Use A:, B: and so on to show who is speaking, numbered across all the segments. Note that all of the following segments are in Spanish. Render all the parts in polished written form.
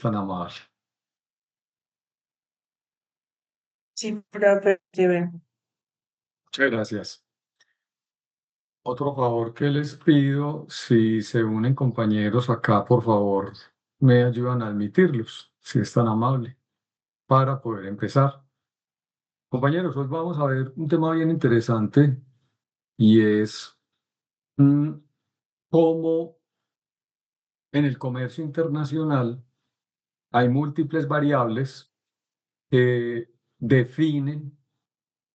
A: Tan amable.
B: Sí, profe, chévere.
A: Muchas gracias. Otro favor que les pido, si se unen compañeros acá, por favor, me ayudan a admitirlos, si es tan amable, para poder empezar. Compañeros, hoy vamos a ver un tema bien interesante y es mm, cómo en el comercio internacional hay múltiples variables que definen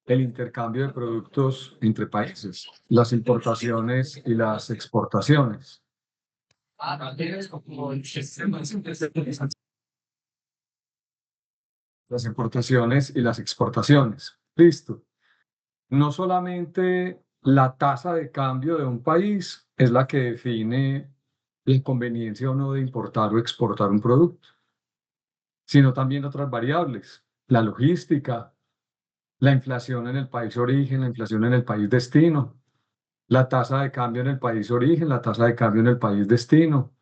A: el intercambio de productos entre países, las importaciones y las exportaciones. Las importaciones y las exportaciones. Listo. No solamente la tasa de cambio de un país es la que define la conveniencia o no de importar o exportar un producto, sino también otras variables, la logística, la inflación en el país origen, la inflación en el país destino, la tasa de cambio en el país origen, la tasa de cambio en el país destino,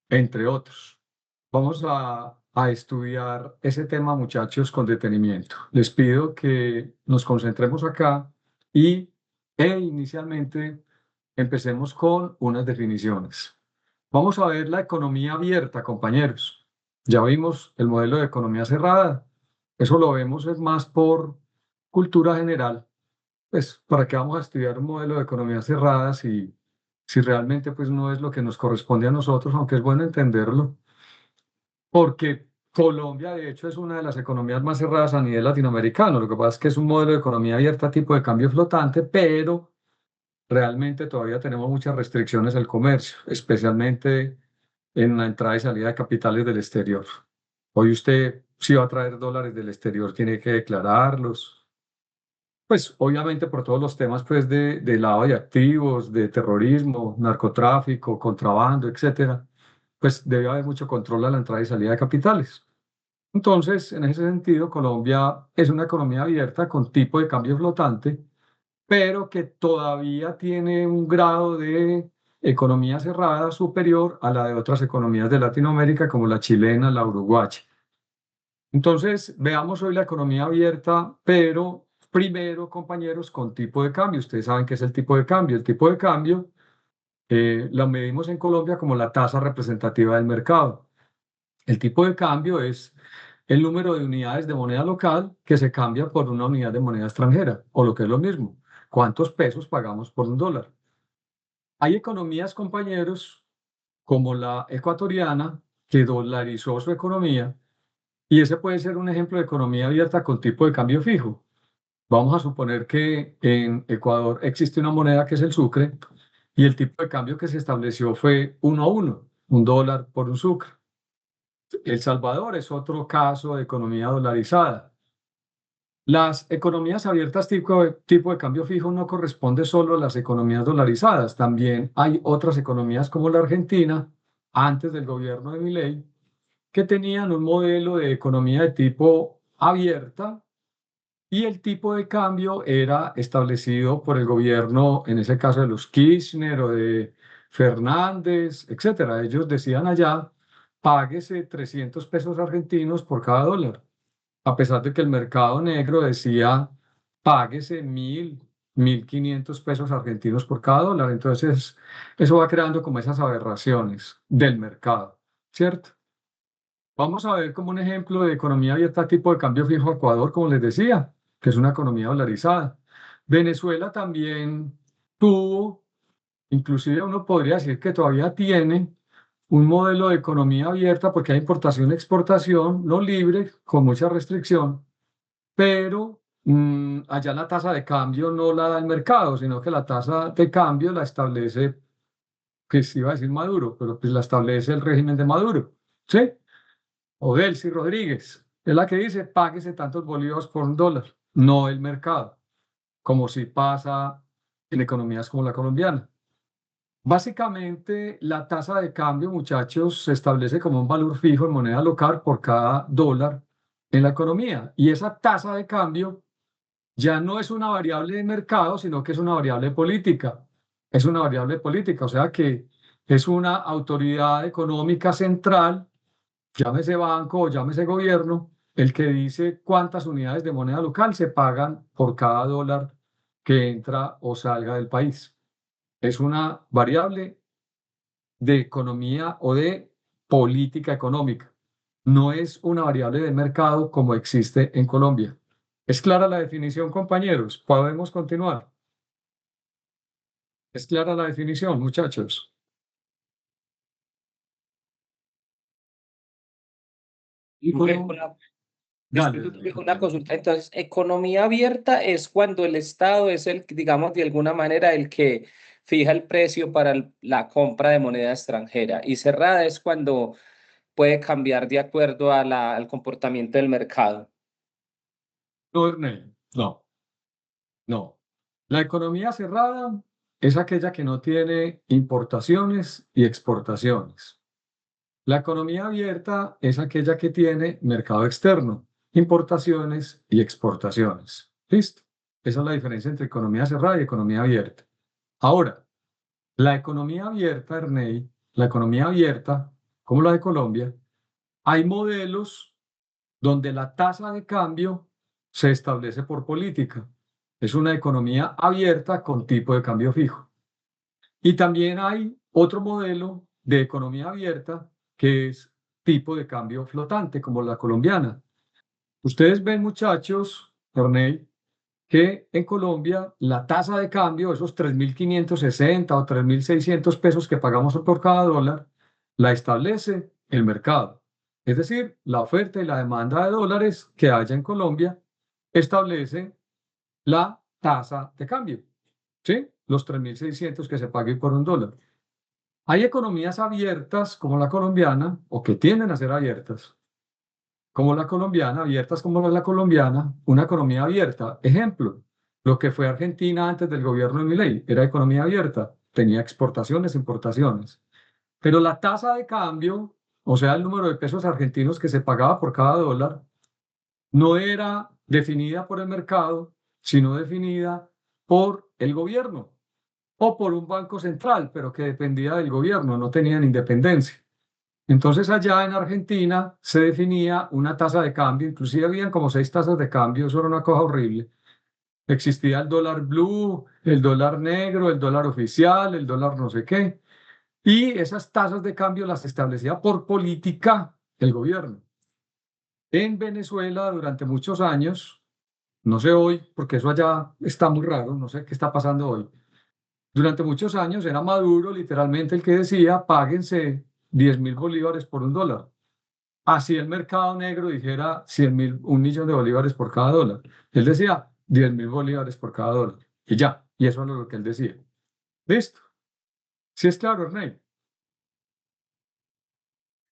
A: entre otros. Vamos a estudiar ese tema, muchachos, con detenimiento. Les pido que nos concentremos acá inicialmente empecemos con unas definiciones. Vamos a ver la economía abierta, compañeros. Ya vimos el modelo de economía cerrada. Eso lo vemos es más por cultura general. Pues, ¿para qué vamos a estudiar un modelo de economía cerrada si realmente pues, no es lo que nos corresponde a nosotros, aunque es bueno entenderlo? Porque Colombia, de hecho, es una de las economías más cerradas a nivel latinoamericano. Lo que pasa es que es un modelo de economía abierta tipo de cambio flotante, pero realmente todavía tenemos muchas restricciones al comercio, especialmente en la entrada y salida de capitales del exterior. Hoy usted, si va a traer dólares del exterior, tiene que declararlos. Pues obviamente por todos los temas pues de lavado de activos, de terrorismo, narcotráfico, contrabando, etcétera, pues debe haber mucho control a la entrada y salida de capitales. Entonces, en ese sentido, Colombia es una economía abierta con tipo de cambio flotante, pero que todavía tiene un grado de economía cerrada superior a la de otras economías de Latinoamérica, como la chilena, la uruguaya. Entonces, veamos hoy la economía abierta, pero primero, compañeros, con tipo de cambio. Ustedes saben qué es el tipo de cambio. El tipo de cambio lo medimos en Colombia como la tasa representativa del mercado. El tipo de cambio es el número de unidades de moneda local que se cambia por una unidad de moneda extranjera, o lo que es lo mismo, cuántos pesos pagamos por un dólar. Hay economías, compañeros, como la ecuatoriana, que dolarizó su economía, y ese puede ser un ejemplo de economía abierta con tipo de cambio fijo. Vamos a suponer que en Ecuador existe una moneda que es el sucre, y el tipo de cambio que se estableció fue 1 a 1, un dólar por un sucre. El Salvador es otro caso de economía dolarizada. Las economías abiertas tipo de cambio fijo no corresponde solo a las economías dolarizadas. También hay otras economías como la Argentina, antes del gobierno de Milei, que tenían un modelo de economía de tipo abierta y el tipo de cambio era establecido por el gobierno, en ese caso de los Kirchner o de Fernández, etcétera. Ellos decían allá, páguese 300 pesos argentinos por cada dólar, a pesar de que el mercado negro decía, páguese 1.500 pesos argentinos por cada dólar. Entonces, eso va creando como esas aberraciones del mercado, ¿cierto? Vamos a ver como un ejemplo de economía abierta tipo de cambio fijo Ecuador, como les decía, que es una economía dolarizada. Venezuela también tuvo, inclusive uno podría decir que todavía tiene un modelo de economía abierta porque hay importación y exportación, no libre, con mucha restricción, pero allá la tasa de cambio no la da el mercado, sino que la tasa de cambio la establece, que se iba a decir Maduro, pero pues la establece el régimen de Maduro, ¿sí? O Delcy Rodríguez, es la que dice, páguese tantos bolívares por un dólar, no el mercado, como si pasa en economías como la colombiana. Básicamente, la tasa de cambio, muchachos, se establece como un valor fijo en moneda local por cada dólar en la economía. Y esa tasa de cambio ya no es una variable de mercado, sino que es una variable política. Es una variable política, o sea que es una autoridad económica central llámese banco o llámese gobierno, el que dice cuántas unidades de moneda local se pagan por cada dólar que entra o salga del país. Es una variable de economía o de política económica. No es una variable de mercado como existe en Colombia. ¿Es clara la definición, compañeros? ¿Podemos continuar? ¿Es clara la definición, muchachos? Y
C: Ok,
A: con dale,
C: disculpe, una consulta. Entonces, economía abierta es cuando el Estado es el, digamos, de alguna manera el que fija el precio para la compra de moneda extranjera. Y cerrada es cuando puede cambiar de acuerdo a al comportamiento del mercado.
A: no, Ernest, no, no. La economía cerrada es aquella que no tiene importaciones y exportaciones. La economía abierta es aquella que tiene mercado externo, importaciones y exportaciones. ¿Listo? Esa es la diferencia entre economía cerrada y economía abierta. Ahora, la economía abierta, Ernei, la economía abierta, como la de Colombia, hay modelos donde la tasa de cambio se establece por política. Es una economía abierta con tipo de cambio fijo. Y también hay otro modelo de economía abierta que es tipo de cambio flotante, como la colombiana. Ustedes ven, muchachos, Corney, que en Colombia la tasa de cambio, esos 3.560 o 3.600 pesos que pagamos por cada dólar, la establece el mercado. Es decir, la oferta y la demanda de dólares que haya en Colombia establece la tasa de cambio, ¿sí? Los 3.600 que se paguen por un dólar. Hay economías abiertas como la colombiana, o que tienden a ser abiertas, como la colombiana, abiertas como la colombiana, una economía abierta. Ejemplo, lo que fue Argentina antes del gobierno de Milei, era economía abierta, tenía exportaciones, importaciones. Pero la tasa de cambio, o sea, el número de pesos argentinos que se pagaba por cada dólar, no era definida por el mercado, sino definida por el gobierno o por un banco central, pero que dependía del gobierno, no tenían independencia. Entonces allá en Argentina se definía una tasa de cambio, inclusive habían como 6 tasas de cambio, eso era una cosa horrible. Existía el dólar blue, el dólar negro, el dólar oficial, el dólar no sé qué. Y esas tasas de cambio las establecía por política el gobierno. En Venezuela durante muchos años, no sé hoy, porque eso allá está muy raro, no sé qué está pasando hoy. Durante muchos años era Maduro literalmente el que decía, páguense 10.000 bolívares por un dólar. Así el mercado negro dijera 100.000, 1.000.000 de bolívares por cada dólar. Él decía 10.000 bolívares por cada dólar. Y ya, y eso es lo que él decía. ¿Listo? ¿Sí es claro, Ernei?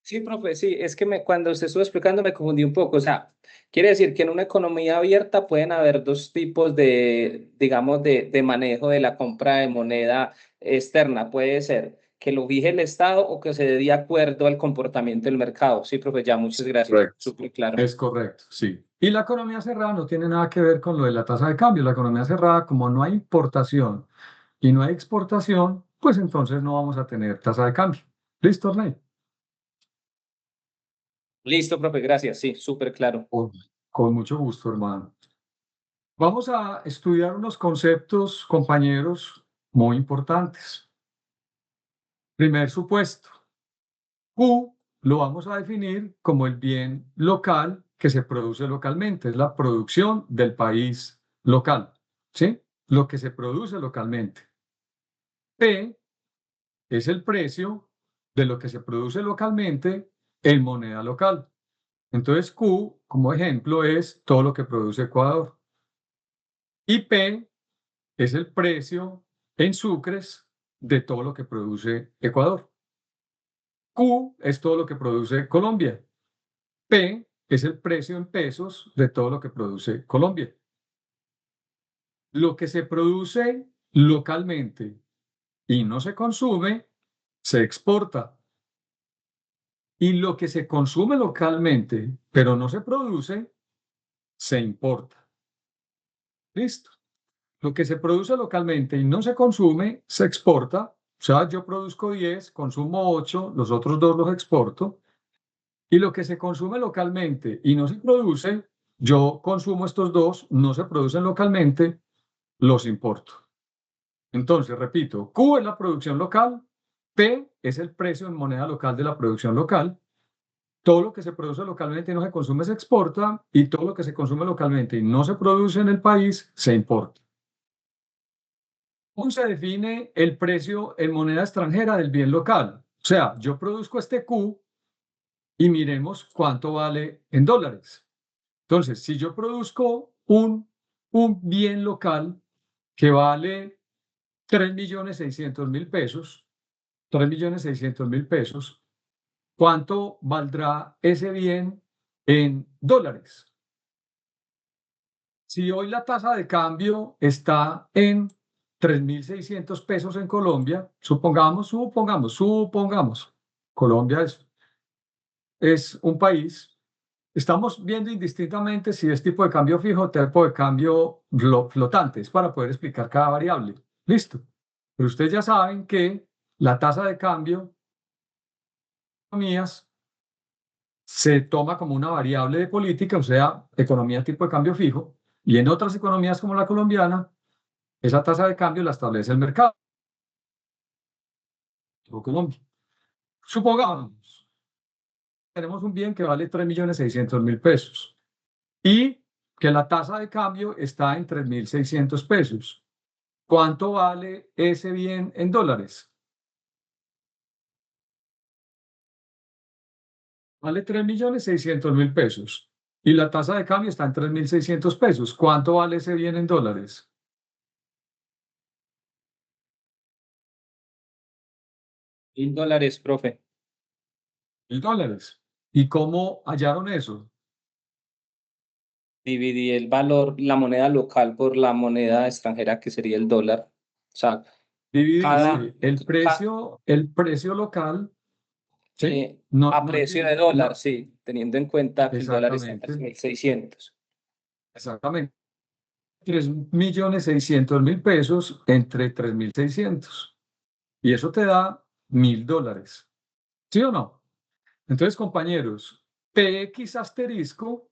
C: Sí, profe, sí, es que cuando usted estuvo explicando me confundí un poco. O sea, quiere decir que en una economía abierta pueden haber dos tipos de, digamos, de manejo de la compra de moneda externa. Puede ser que lo fije el Estado o que se dé de acuerdo al comportamiento del mercado. Sí, profe, ya, muchas gracias.
A: Correcto.
C: Súper claro.
A: Es correcto, sí. Y la economía cerrada no tiene nada que ver con lo de la tasa de cambio. La economía cerrada, como no hay importación y no hay exportación, pues entonces no vamos a tener tasa de cambio. ¿Listo, Ernei?
C: Listo, profe, gracias. Sí, súper claro.
A: Con mucho gusto, hermano. Vamos a estudiar unos conceptos, compañeros, muy importantes. Primer supuesto, Q lo vamos a definir como el bien local que se produce localmente, es la producción del país local, ¿sí? Lo que se produce localmente. P es el precio de lo que se produce localmente en moneda local. Entonces Q, como ejemplo, es todo lo que produce Ecuador. Y P es el precio en sucres de todo lo que produce Ecuador. Q es todo lo que produce Colombia. P es el precio en pesos de todo lo que produce Colombia. Lo que se produce localmente y no se consume, se exporta. Y lo que se consume localmente, pero no se produce, se importa. ¿Listo? Lo que se produce localmente y no se consume, se exporta. O sea, yo produzco 10, consumo 8, los otros 2 los exporto. Y lo que se consume localmente y no se produce, yo consumo estos dos, no se producen localmente, los importo. Entonces, repito, Q es la producción local, P es el precio en moneda local de la producción local. Todo lo que se produce localmente y no se consume se exporta, y todo lo que se consume localmente y no se produce en el país se importa. ¿Cómo se define el precio en moneda extranjera del bien local? O sea, yo produzco este Q y miremos cuánto vale en dólares. Entonces, si yo produzco un bien local que vale 3.600.000 pesos, 3.600.000 pesos, ¿cuánto valdrá ese bien en dólares? Si hoy la tasa de cambio está en 3.600 pesos en Colombia, supongamos, Colombia es un país, estamos viendo indistintamente si es tipo de cambio fijo o tipo de cambio flotante, es para poder explicar cada variable. Listo. Pero ustedes ya saben que la tasa de cambio economías se toma como una variable de política, o sea, economía tipo de cambio fijo, y en otras economías como la colombiana, esa tasa de cambio la establece el mercado. Colombia. Supongamos, tenemos un bien que vale 3.600.000 pesos y que la tasa de cambio está en 3.600 pesos. ¿Cuánto vale ese bien en dólares? Vale 3.600.000 pesos y la tasa de cambio está en 3.600 pesos. ¿Cuánto vale ese bien en dólares?
C: $1.000, profe.
A: $1.000. ¿Y cómo hallaron eso?
C: Dividí el valor, la moneda local por la moneda extranjera, que sería el dólar. O sea, cada,
A: Dividiste el
C: ca-
A: precio local, ¿sí? No,
C: a
A: no
C: precio de dólar,
A: no,
C: sí, teniendo en cuenta que el dólar está en
A: exactamente,
C: 3.600.
A: exactamente. 3.600.000 pesos entre 3.600. Y eso te da $1.000. ¿Sí o no? Entonces, compañeros, PX asterisco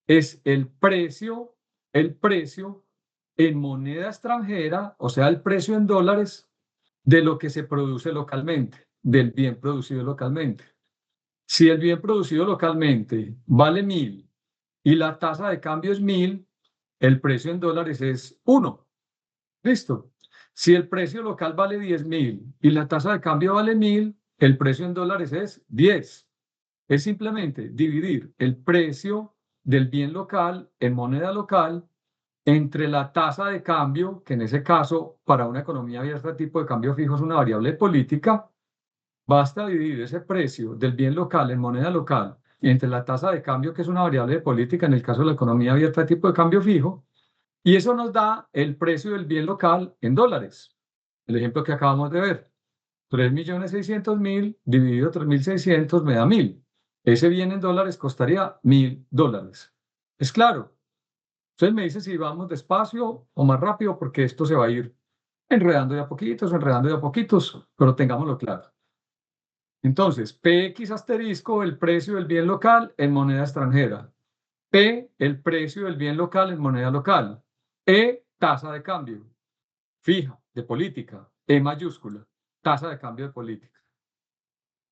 A: es el precio en moneda extranjera, o sea, el precio en dólares de lo que se produce localmente, del bien producido localmente. Si el bien producido localmente vale 1.000 y la tasa de cambio es 1.000, el precio en dólares es 1. Listo. Si el precio local vale 10.000 y la tasa de cambio vale 1.000, el precio en dólares es 10. Es simplemente dividir el precio del bien local en moneda local entre la tasa de cambio, que en ese caso para una economía abierta tipo de cambio fijo es una variable política. Basta dividir ese precio del bien local en moneda local entre la tasa de cambio, que es una variable de política en el caso de la economía abierta de tipo de cambio fijo, y eso nos da el precio del bien local en dólares. El ejemplo que acabamos de ver, 3.600.000 dividido 3.600 me da 1.000. Ese bien en dólares costaría $1.000. ¿Es claro? Entonces me dice si vamos despacio o más rápido, porque esto se va a ir enredando de a poquitos, pero tengámoslo claro. Entonces, PX asterisco, el precio del bien local en moneda extranjera. P, el precio del bien local en moneda local. E, tasa de cambio fija, de política. E mayúscula, tasa de cambio de política.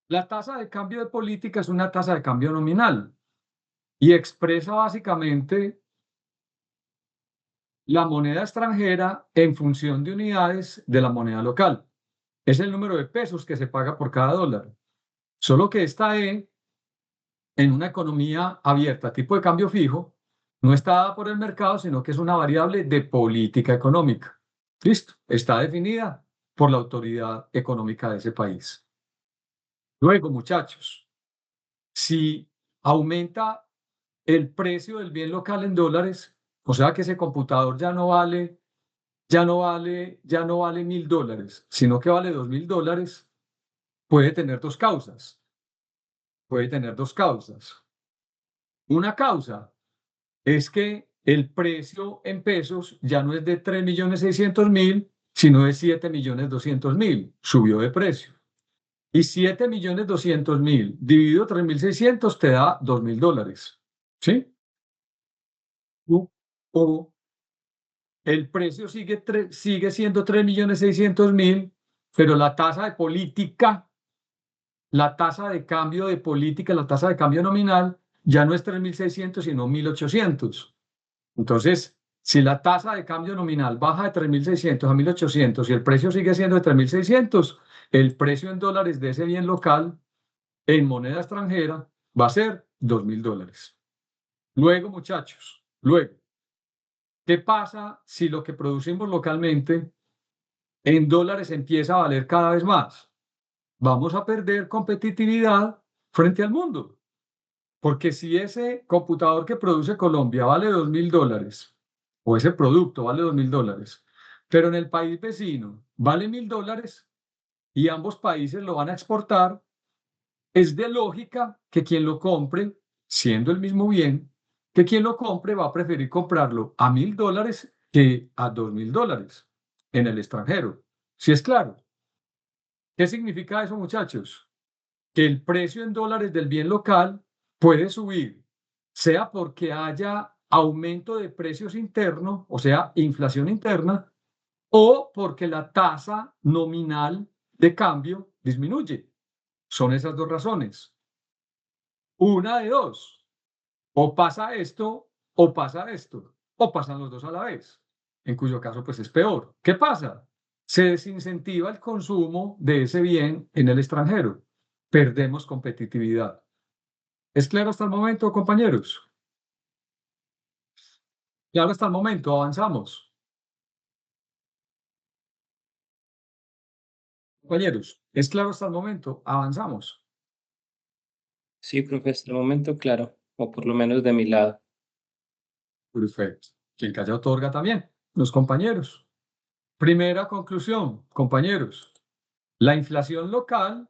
A: La tasa de cambio de política es una tasa de cambio nominal y expresa básicamente la moneda extranjera en función de unidades de la moneda local. Es el número de pesos que se paga por cada dólar. Solo que esta E, en una economía abierta, tipo de cambio fijo, no está dada por el mercado, sino que es una variable de política económica. Listo, está definida por la autoridad económica de ese país. Luego, muchachos, si aumenta el precio del bien local en dólares, o sea que ese computador ya no vale $1.000, sino que vale $2.000, puede tener dos causas. Puede tener dos causas. Una causa es que el precio en pesos ya no es de 3.600.000, sino de 7.200.000. Subió de precio. Y 7.200.000 dividido 3.600 te da $2.000. ¿Sí? O el precio sigue siendo 3.600.000, pero la tasa de política, la tasa de cambio de política, la tasa de cambio nominal, ya no es 3.600, sino 1.800. Entonces, si la tasa de cambio nominal baja de 3.600 a 1.800 y el precio sigue siendo de 3.600, el precio en dólares de ese bien local en moneda extranjera va a ser $2.000. Luego, muchachos, ¿qué pasa si lo que producimos localmente en dólares empieza a valer cada vez más? Vamos a perder competitividad frente al mundo. Porque si ese computador que produce Colombia vale $2.000, o ese producto vale $2.000, pero en el país vecino vale $1.000 y ambos países lo van a exportar, es de lógica que quien lo compre, siendo el mismo bien, que quien lo compre va a preferir comprarlo a $1.000 que a $2.000 en el extranjero. ¿Sí es claro? ¿Qué significa eso, muchachos? Que el precio en dólares del bien local puede subir, sea porque haya aumento de precios internos, o sea, inflación interna, o porque la tasa nominal de cambio disminuye. Son esas dos razones. Una de dos. O pasa esto, o pasa esto, o pasan los dos a la vez, en cuyo caso pues es peor. ¿Qué pasa? Se desincentiva el consumo de ese bien en el extranjero. Perdemos competitividad. ¿Es claro hasta el momento, compañeros? Claro hasta el momento, avanzamos. Compañeros, ¿es claro hasta el momento? Avanzamos.
C: Sí, profe, hasta el momento, claro, o por lo menos de mi lado.
A: Perfecto. Quien calla otorga también, los compañeros. Primera conclusión, compañeros. La inflación local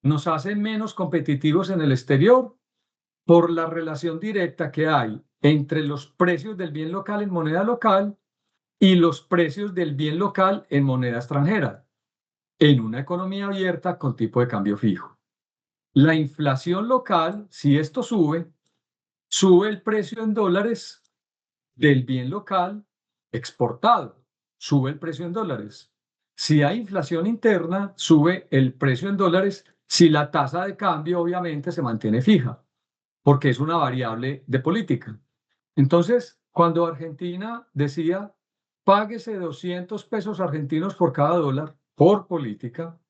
A: nos hace menos competitivos en el exterior por la relación directa que hay entre los precios del bien local en moneda local y los precios del bien local en moneda extranjera, en una economía abierta con tipo de cambio fijo. La inflación local, si esto sube, sube el precio en dólares del bien local exportado, sube el precio en dólares. Si hay inflación interna, sube el precio en dólares si la tasa de cambio obviamente se mantiene fija, porque es una variable de política. Entonces, cuando Argentina decía, páguese 200 pesos argentinos por cada dólar por política,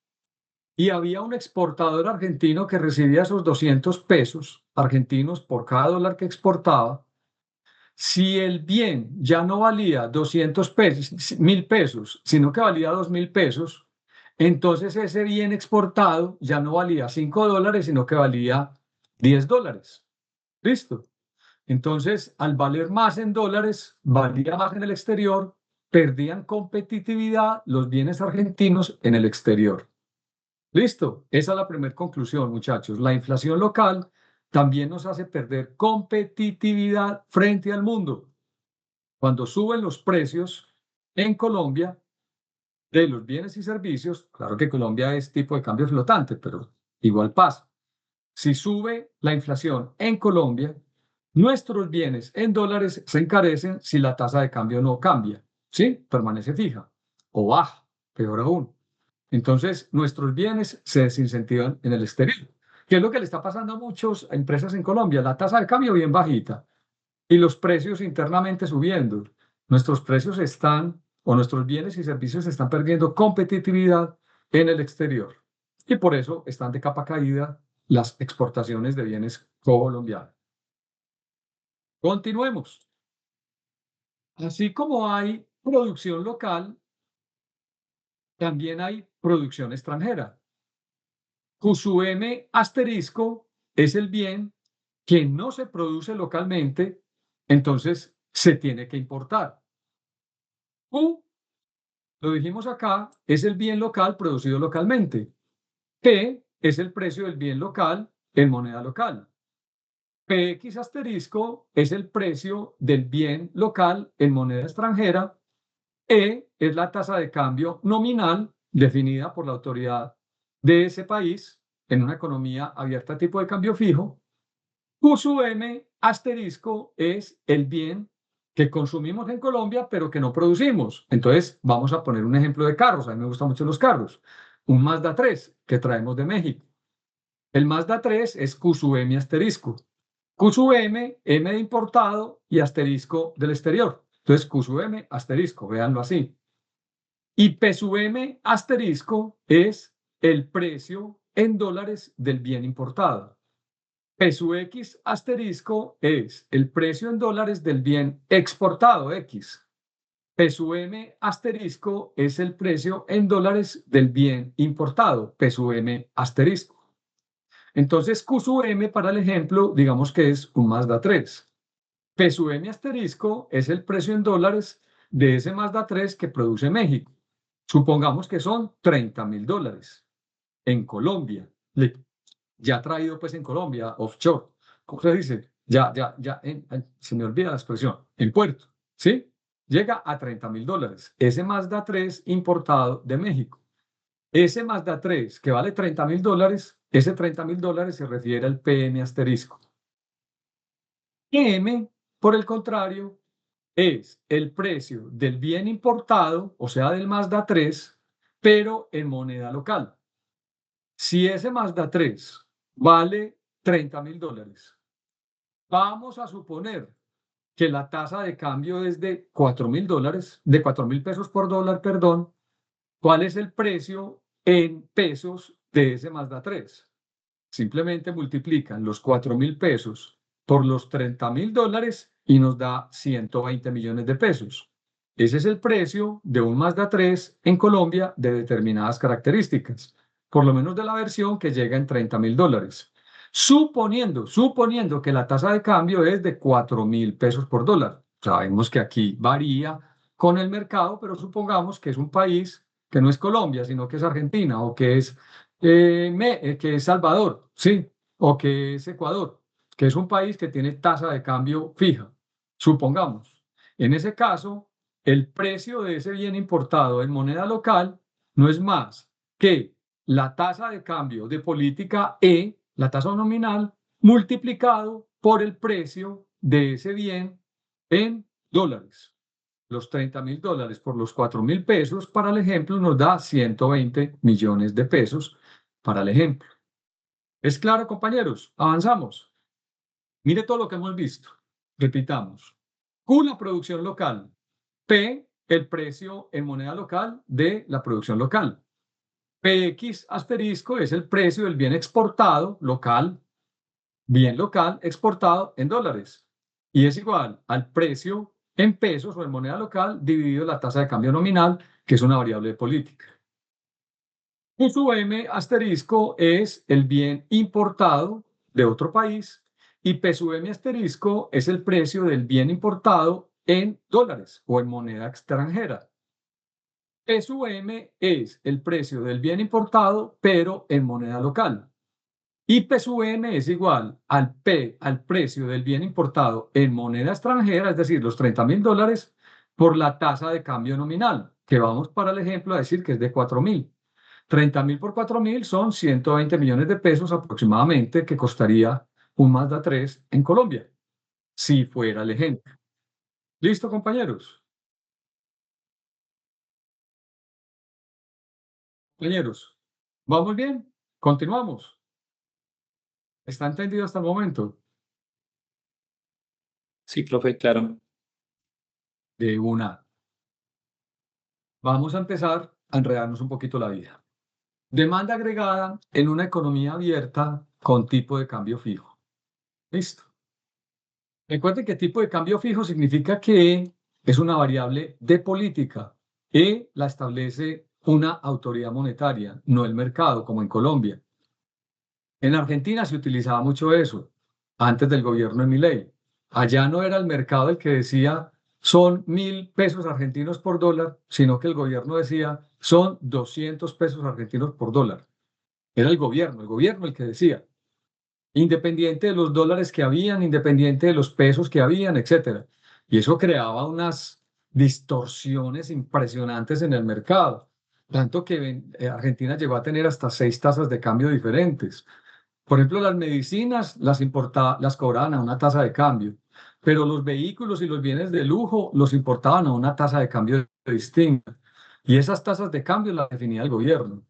A: y había un exportador argentino que recibía esos 200 pesos argentinos por cada dólar que exportaba, si el bien ya no valía 200 pesos, 1.000 pesos, sino que valía 2.000 pesos, entonces ese bien exportado ya no valía $5, sino que valía $10. ¿Listo? Entonces, al valer más en dólares, valía más en el exterior, perdían competitividad los bienes argentinos en el exterior. ¿Listo? Esa es la primera conclusión, muchachos. La inflación local también nos hace perder competitividad frente al mundo. Cuando suben los precios en Colombia de los bienes y servicios, claro que Colombia es tipo de cambio flotante, pero igual pasa. Si sube la inflación en Colombia, nuestros bienes en dólares se encarecen si la tasa de cambio no cambia, ¿sí? Permanece fija o baja, peor aún. Entonces, nuestros bienes se desincentivan en el exterior. ¿Qué es lo que le está pasando a muchas empresas en Colombia? La tasa de cambio bien bajita y los precios internamente subiendo. Nuestros precios están, o nuestros bienes y servicios están perdiendo competitividad en el exterior. Y por eso están de capa caída las exportaciones de bienes colombianos. Continuemos. Así como hay producción local, también hay producción extranjera. QSUM asterisco es el bien que no se produce localmente, entonces se tiene que importar. Q, lo dijimos acá, es el bien local producido localmente. P es el precio del bien local en moneda local. PX asterisco es el precio del bien local en moneda extranjera. E es la tasa de cambio nominal definida por la autoridad de ese país en una economía abierta a tipo de cambio fijo. Q sub M asterisco es el bien que consumimos en Colombia, pero que no producimos. Entonces, vamos a poner un ejemplo de carros. A mí me gustan mucho los carros. Un Mazda 3 que traemos de México. El Mazda 3 es Q sub M asterisco. Q sub M, M de importado y asterisco del exterior. Entonces, Q sub M asterisco, véanlo así. Y P sub M asterisco es el precio en dólares del bien importado. P sub X asterisco es el precio en dólares del bien exportado X. P sub M asterisco es el precio en dólares del bien importado, P sub M asterisco. Entonces, Q sub M para el ejemplo, digamos que es un Mazda 3. P sub M asterisco es el precio en dólares de ese Mazda 3 que produce México. Supongamos que son $30.000 en Colombia. Ya traído pues en Colombia, offshore. ¿Cómo se dice? Ya, se me olvida la expresión. En puerto, ¿sí? Llega a $30.000. Ese Mazda 3 importado de México. Ese Mazda 3 que vale $30.000, ese $30.000 se refiere al PM asterisco. M, por el contrario, es el precio del bien importado, o sea, del Mazda 3, pero en moneda local. Si ese Mazda 3 vale $30.000, vamos a suponer que la tasa de cambio es de $4.000, de 4.000 pesos por dólar, perdón. ¿Cuál es el precio en pesos de ese Mazda 3? Simplemente multiplican los 4.000 pesos por los $30.000 y nos da 120 millones de pesos. Ese es el precio de un Mazda 3 en Colombia de determinadas características, por lo menos de la versión que llega en $30.000. Suponiendo que la tasa de cambio es de 4.000 pesos por dólar. Sabemos que aquí varía con el mercado, pero supongamos que es un país que no es Colombia, sino que es Argentina o que es que es Salvador, ¿sí? O que es Ecuador, que es un país que tiene tasa de cambio fija, supongamos. En ese caso, el precio de ese bien importado en moneda local no es más que la tasa de cambio de política E, la tasa nominal, multiplicado por el precio de ese bien en dólares. Los $30.000 por los 4.000 pesos, para el ejemplo, nos da 120 millones de pesos para el ejemplo. ¿Es claro, compañeros? Avanzamos. Mire todo lo que hemos visto. Repitamos. Q, la producción local. P, el precio en moneda local de la producción local. PX asterisco es el precio del bien exportado local, bien local exportado en dólares. Y es igual al precio en pesos o en moneda local dividido la tasa de cambio nominal, que es una variable de política. Q sub M asterisco es el bien importado de otro país y P sub M asterisco es el precio del bien importado en dólares o en moneda extranjera. P sub M es el precio del bien importado, pero en moneda local. Y P sub M es igual al precio del bien importado en moneda extranjera, es decir, los $30.000 por la tasa de cambio nominal, que vamos para el ejemplo a decir que es de 4.000. 30.000 por 4.000 son 120 millones de pesos aproximadamente que costaría un Mazda 3 en Colombia, si fuera el ejemplo. ¿Listo, compañeros? Compañeros, ¿vamos bien? Continuamos. ¿Está entendido hasta el momento?
C: Sí, profe, claro.
A: De una. Vamos a empezar a enredarnos un poquito la vida. Demanda agregada en una economía abierta con tipo de cambio fijo. Listo. Recuerden que tipo de cambio fijo significa que es una variable de política y la establece una autoridad monetaria, no el mercado, como en Colombia. En Argentina se utilizaba mucho eso, antes del gobierno de Milei. Allá no era el mercado el que decía son 1.000 pesos argentinos por dólar, sino que el gobierno decía son 200 pesos argentinos por dólar. Era el gobierno el que decía, independiente de los dólares que habían, independiente de los pesos que habían, etc. Y eso creaba unas distorsiones impresionantes en el mercado. tanto que Argentina llegó a tener hasta 6 tasas de cambio diferentes. Por ejemplo, las medicinas las cobraban a una tasa de cambio, pero los vehículos y los bienes de lujo los importaban a una tasa de cambio distinta. Y esas tasas de cambio las definía el gobierno.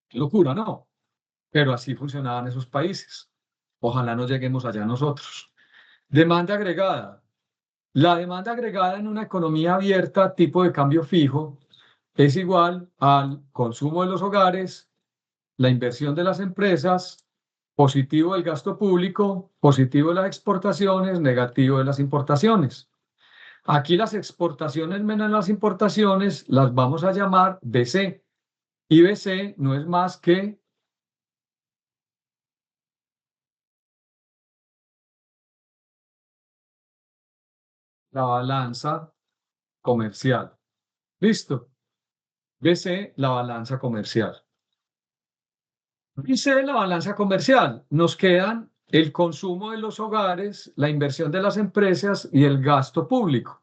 A: Qué locura, ¿no? Pero así funcionaban esos países. Ojalá no lleguemos allá nosotros. Demanda agregada. La demanda agregada en una economía abierta tipo de cambio fijo es igual al consumo de los hogares, la inversión de las empresas, positivo del gasto público, positivo de las exportaciones, negativo de las importaciones. Aquí las exportaciones menos las importaciones las vamos a llamar BC. Y BC no es más que la balanza comercial. ¿Listo? BC, la balanza comercial. BC, la balanza comercial. Nos quedan el consumo de los hogares, la inversión de las empresas y el gasto público.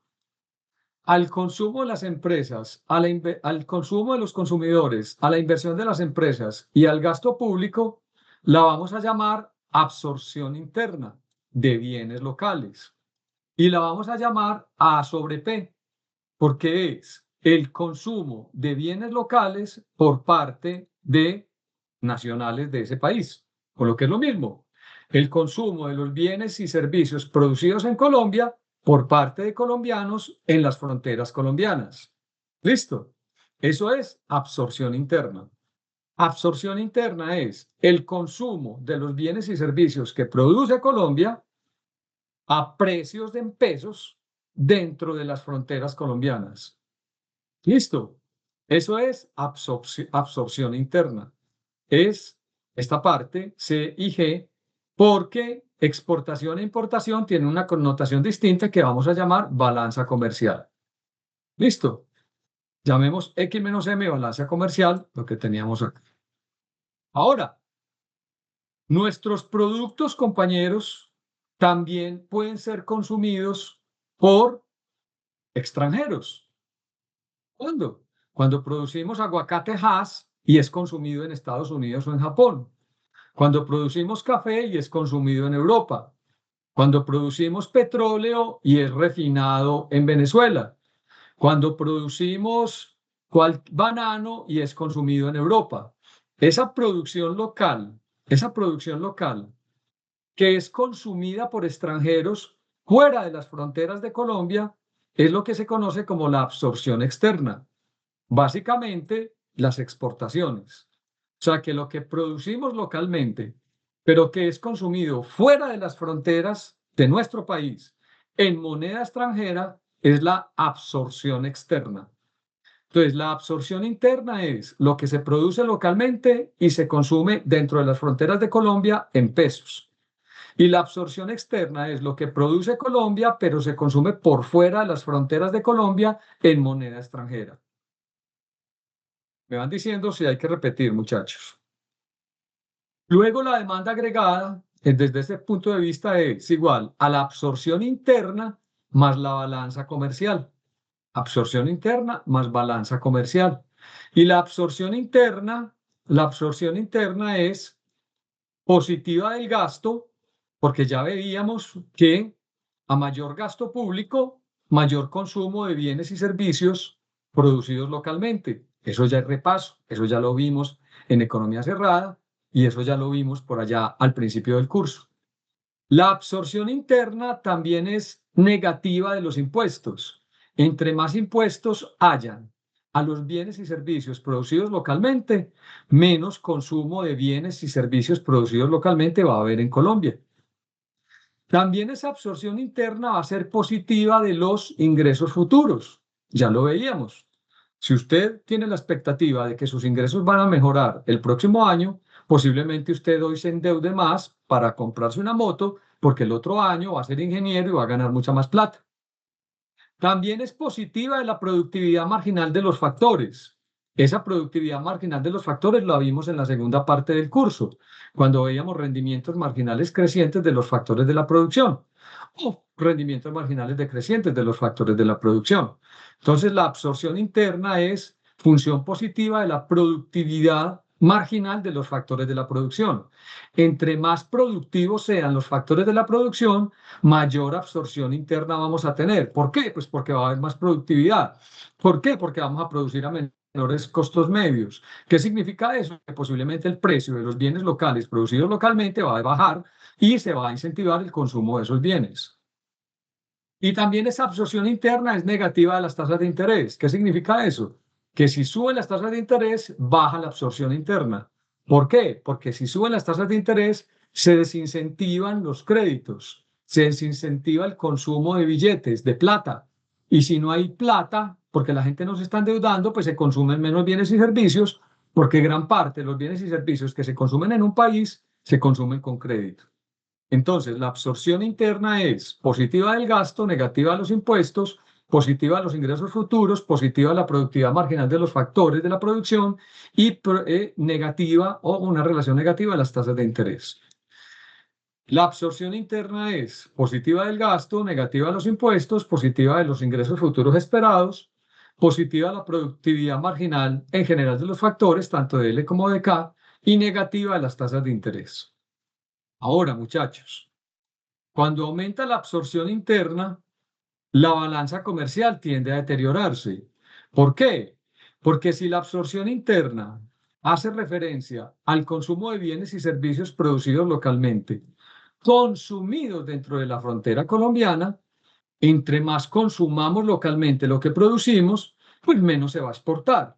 A: Al consumo de las empresas, al consumo de los consumidores, a la inversión de las empresas y al gasto público, la vamos a llamar absorción interna de bienes locales. Y la vamos a llamar A sobre P, porque es el consumo de bienes locales por parte de nacionales de ese país, con lo que es lo mismo, el consumo de los bienes y servicios producidos en Colombia por parte de colombianos en las fronteras colombianas. ¿Listo? Eso es absorción interna. Absorción interna es el consumo de los bienes y servicios que produce Colombia a precios en pesos dentro de las fronteras colombianas. ¿Listo? Eso es absorción interna. Es esta parte, C y G, porque exportación e importación tienen una connotación distinta que vamos a llamar balanza comercial. ¿Listo? Llamemos X menos M balanza comercial, lo que teníamos acá. Ahora, nuestros productos, compañeros, también pueden ser consumidos por extranjeros. ¿Cuándo? Cuando producimos aguacate Hass y es consumido en Estados Unidos o en Japón. Cuando producimos café y es consumido en Europa. Cuando producimos petróleo y es refinado en Venezuela. Cuando producimos banano y es consumido en Europa. Esa producción local que es consumida por extranjeros fuera de las fronteras de Colombia, es lo que se conoce como la absorción externa. Básicamente, las exportaciones. O sea, que lo que producimos localmente, pero que es consumido fuera de las fronteras de nuestro país en moneda extranjera, es la absorción externa. Entonces, la absorción interna es lo que se produce localmente y se consume dentro de las fronteras de Colombia en pesos. Y la absorción externa es lo que produce Colombia, pero se consume por fuera de las fronteras de Colombia en moneda extranjera. Me van diciendo si hay que repetir, muchachos. Luego, la demanda agregada, desde ese punto de vista, es igual a la absorción interna más la balanza comercial. Absorción interna más balanza comercial. Y la absorción interna es positiva del gasto, porque ya veíamos que a mayor gasto público, mayor consumo de bienes y servicios producidos localmente. Eso ya es repaso, eso ya lo vimos en economía cerrada y eso ya lo vimos por allá al principio del curso. La absorción interna también es negativa de los impuestos. Entre más impuestos hayan a los bienes y servicios producidos localmente, menos consumo de bienes y servicios producidos localmente va a haber en Colombia. También esa absorción interna va a ser positiva de los ingresos futuros. Ya lo veíamos. Si usted tiene la expectativa de que sus ingresos van a mejorar el próximo año, posiblemente usted hoy se endeude más para comprarse una moto porque el otro año va a ser ingeniero y va a ganar mucha más plata. También es positiva de la productividad marginal de los factores. Esa productividad marginal de los factores la vimos en la segunda parte del curso, cuando veíamos rendimientos marginales crecientes de los factores de la producción o rendimientos marginales decrecientes de los factores de la producción. Entonces, la absorción interna es función positiva de la productividad marginal de los factores de la producción. Entre más productivos sean los factores de la producción, mayor absorción interna vamos a tener. ¿Por qué? Pues porque va a haber más productividad. ¿Por qué? Porque vamos a producir a menores costos medios. ¿Qué significa eso? Que posiblemente el precio de los bienes locales producidos localmente va a bajar y se va a incentivar el consumo de esos bienes. Y también esa absorción interna es negativa de las tasas de interés. ¿Qué significa eso? Que si suben las tasas de interés, baja la absorción interna. ¿Por qué? Porque si suben las tasas de interés, se desincentivan los créditos, se desincentiva el consumo de billetes, de plata. Y si no hay plata, porque la gente no se está endeudando, pues se consumen menos bienes y servicios, porque gran parte de los bienes y servicios que se consumen en un país se consumen con crédito. Entonces, la absorción interna es positiva del gasto, negativa de los impuestos, positiva de los ingresos futuros, positiva de la productividad marginal de los factores de la producción y negativa o una relación negativa de las tasas de interés. La absorción interna es positiva del gasto, negativa de los impuestos, positiva de los ingresos futuros esperados, positiva de la productividad marginal en general de los factores, tanto de L como de K, y negativa de las tasas de interés. Ahora, muchachos, cuando aumenta la absorción interna, la balanza comercial tiende a deteriorarse. ¿Por qué? Porque si la absorción interna hace referencia al consumo de bienes y servicios producidos localmente, consumidos dentro de la frontera colombiana, entre más consumamos localmente lo que producimos, pues menos se va a exportar.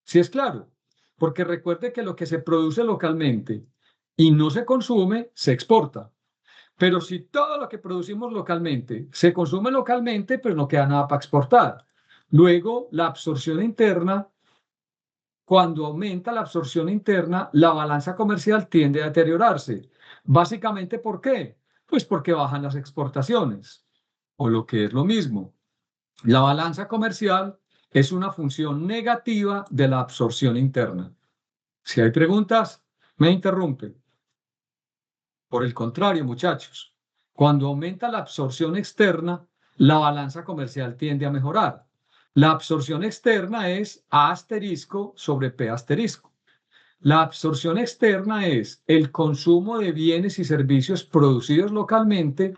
A: ¿Sí es claro? Porque recuerde que lo que se produce localmente y no se consume, se exporta. Pero si todo lo que producimos localmente se consume localmente, pues no queda nada para exportar. Luego, la absorción interna, cuando aumenta la absorción interna, la balanza comercial tiende a deteriorarse. Básicamente, ¿por qué? Pues porque bajan las exportaciones. O lo que es lo mismo, la balanza comercial es una función negativa de la absorción interna. Si hay preguntas, me interrumpen. Por el contrario, muchachos, cuando aumenta la absorción externa, la balanza comercial tiende a mejorar. La absorción externa es A asterisco sobre P asterisco. La absorción externa es el consumo de bienes y servicios producidos localmente,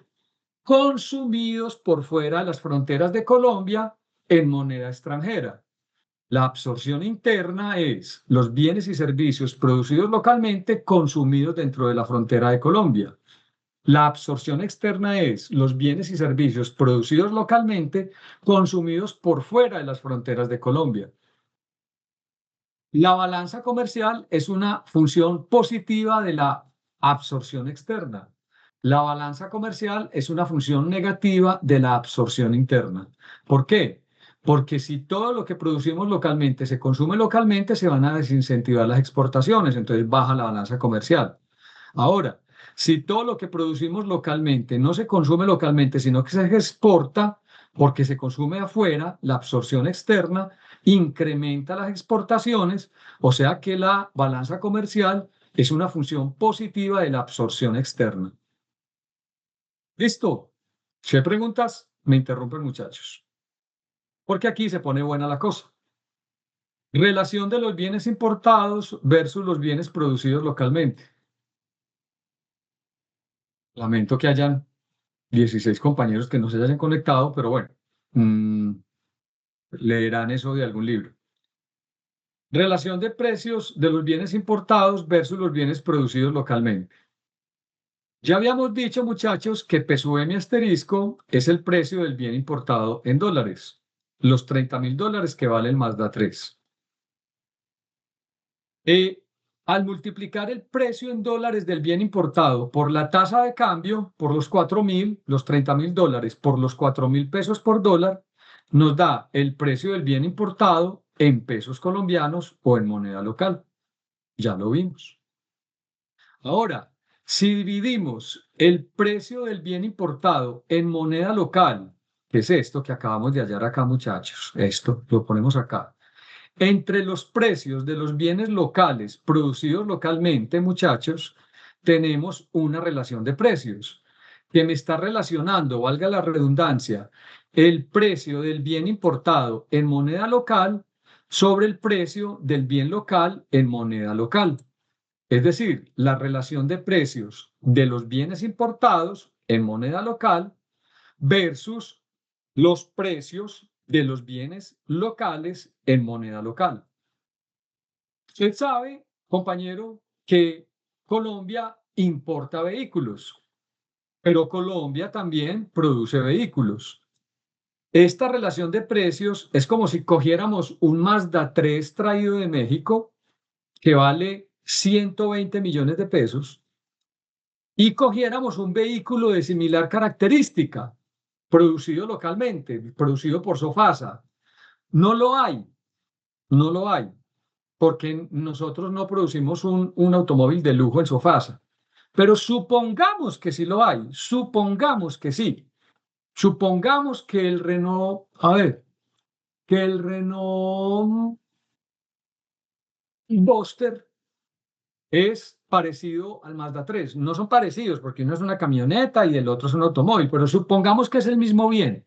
A: consumidos por fuera de las fronteras de Colombia en moneda extranjera. La absorción interna es los bienes y servicios producidos localmente, consumidos dentro de la frontera de Colombia. La absorción externa es los bienes y servicios producidos localmente, consumidos por fuera de las fronteras de Colombia. La balanza comercial es una función positiva de la absorción externa. La balanza comercial es una función negativa de la absorción interna. ¿Por qué? Porque si todo lo que producimos localmente se consume localmente, se van a desincentivar las exportaciones, entonces baja la balanza comercial. Ahora, si todo lo que producimos localmente no se consume localmente, sino que se exporta porque se consume afuera, la absorción externa incrementa las exportaciones, o sea que la balanza comercial es una función positiva de la absorción externa. ¿Listo? Si hay preguntas, me interrumpen, muchachos. Porque aquí se pone buena la cosa. Relación de los bienes importados versus los bienes producidos localmente. Lamento que hayan 16 compañeros que no se hayan conectado, pero bueno, leerán eso de algún libro. Relación de precios de los bienes importados versus los bienes producidos localmente. Ya habíamos dicho, muchachos, que P sub M asterisco es el precio del bien importado en dólares, los $30.000 que vale el Mazda 3. Al multiplicar el precio en dólares del bien importado por la tasa de cambio, por los 4.000, los $30.000 por los 4.000 pesos por dólar, nos da el precio del bien importado en pesos colombianos o en moneda local. Ya lo vimos. Ahora, si dividimos el precio del bien importado en moneda local, que es esto que acabamos de hallar acá, muchachos, esto lo ponemos acá, entre los precios de los bienes locales producidos localmente, muchachos, tenemos una relación de precios que me está relacionando, valga la redundancia, el precio del bien importado en moneda local sobre el precio del bien local en moneda local. Es decir, la relación de precios de los bienes importados en moneda local versus los precios de los bienes locales en moneda local. Usted sabe, compañero, que Colombia importa vehículos, pero Colombia también produce vehículos. Esta relación de precios es como si cogiéramos un Mazda 3 traído de México que vale 120 millones de pesos y cogiéramos un vehículo de similar característica, producido localmente, producido por Sofasa. No lo hay, no lo hay, porque nosotros no producimos un automóvil de lujo en Sofasa. Pero supongamos que sí lo hay, supongamos que sí. Supongamos que el Renault, que el Renault Duster es parecido al Mazda 3. No son parecidos porque uno es una camioneta y el otro es un automóvil, pero supongamos que es el mismo bien.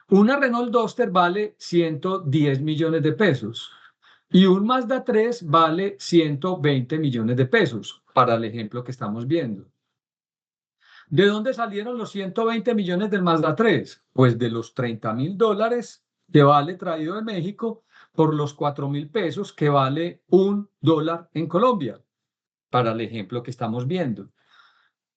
A: Una Renault Duster vale 110 millones de pesos y un Mazda 3 vale 120 millones de pesos, para el ejemplo que estamos viendo. ¿De dónde salieron los 120 millones del Mazda 3? Pues de los $30.000 que vale traído de México por los 4.000 pesos que vale $1 en Colombia, para el ejemplo que estamos viendo.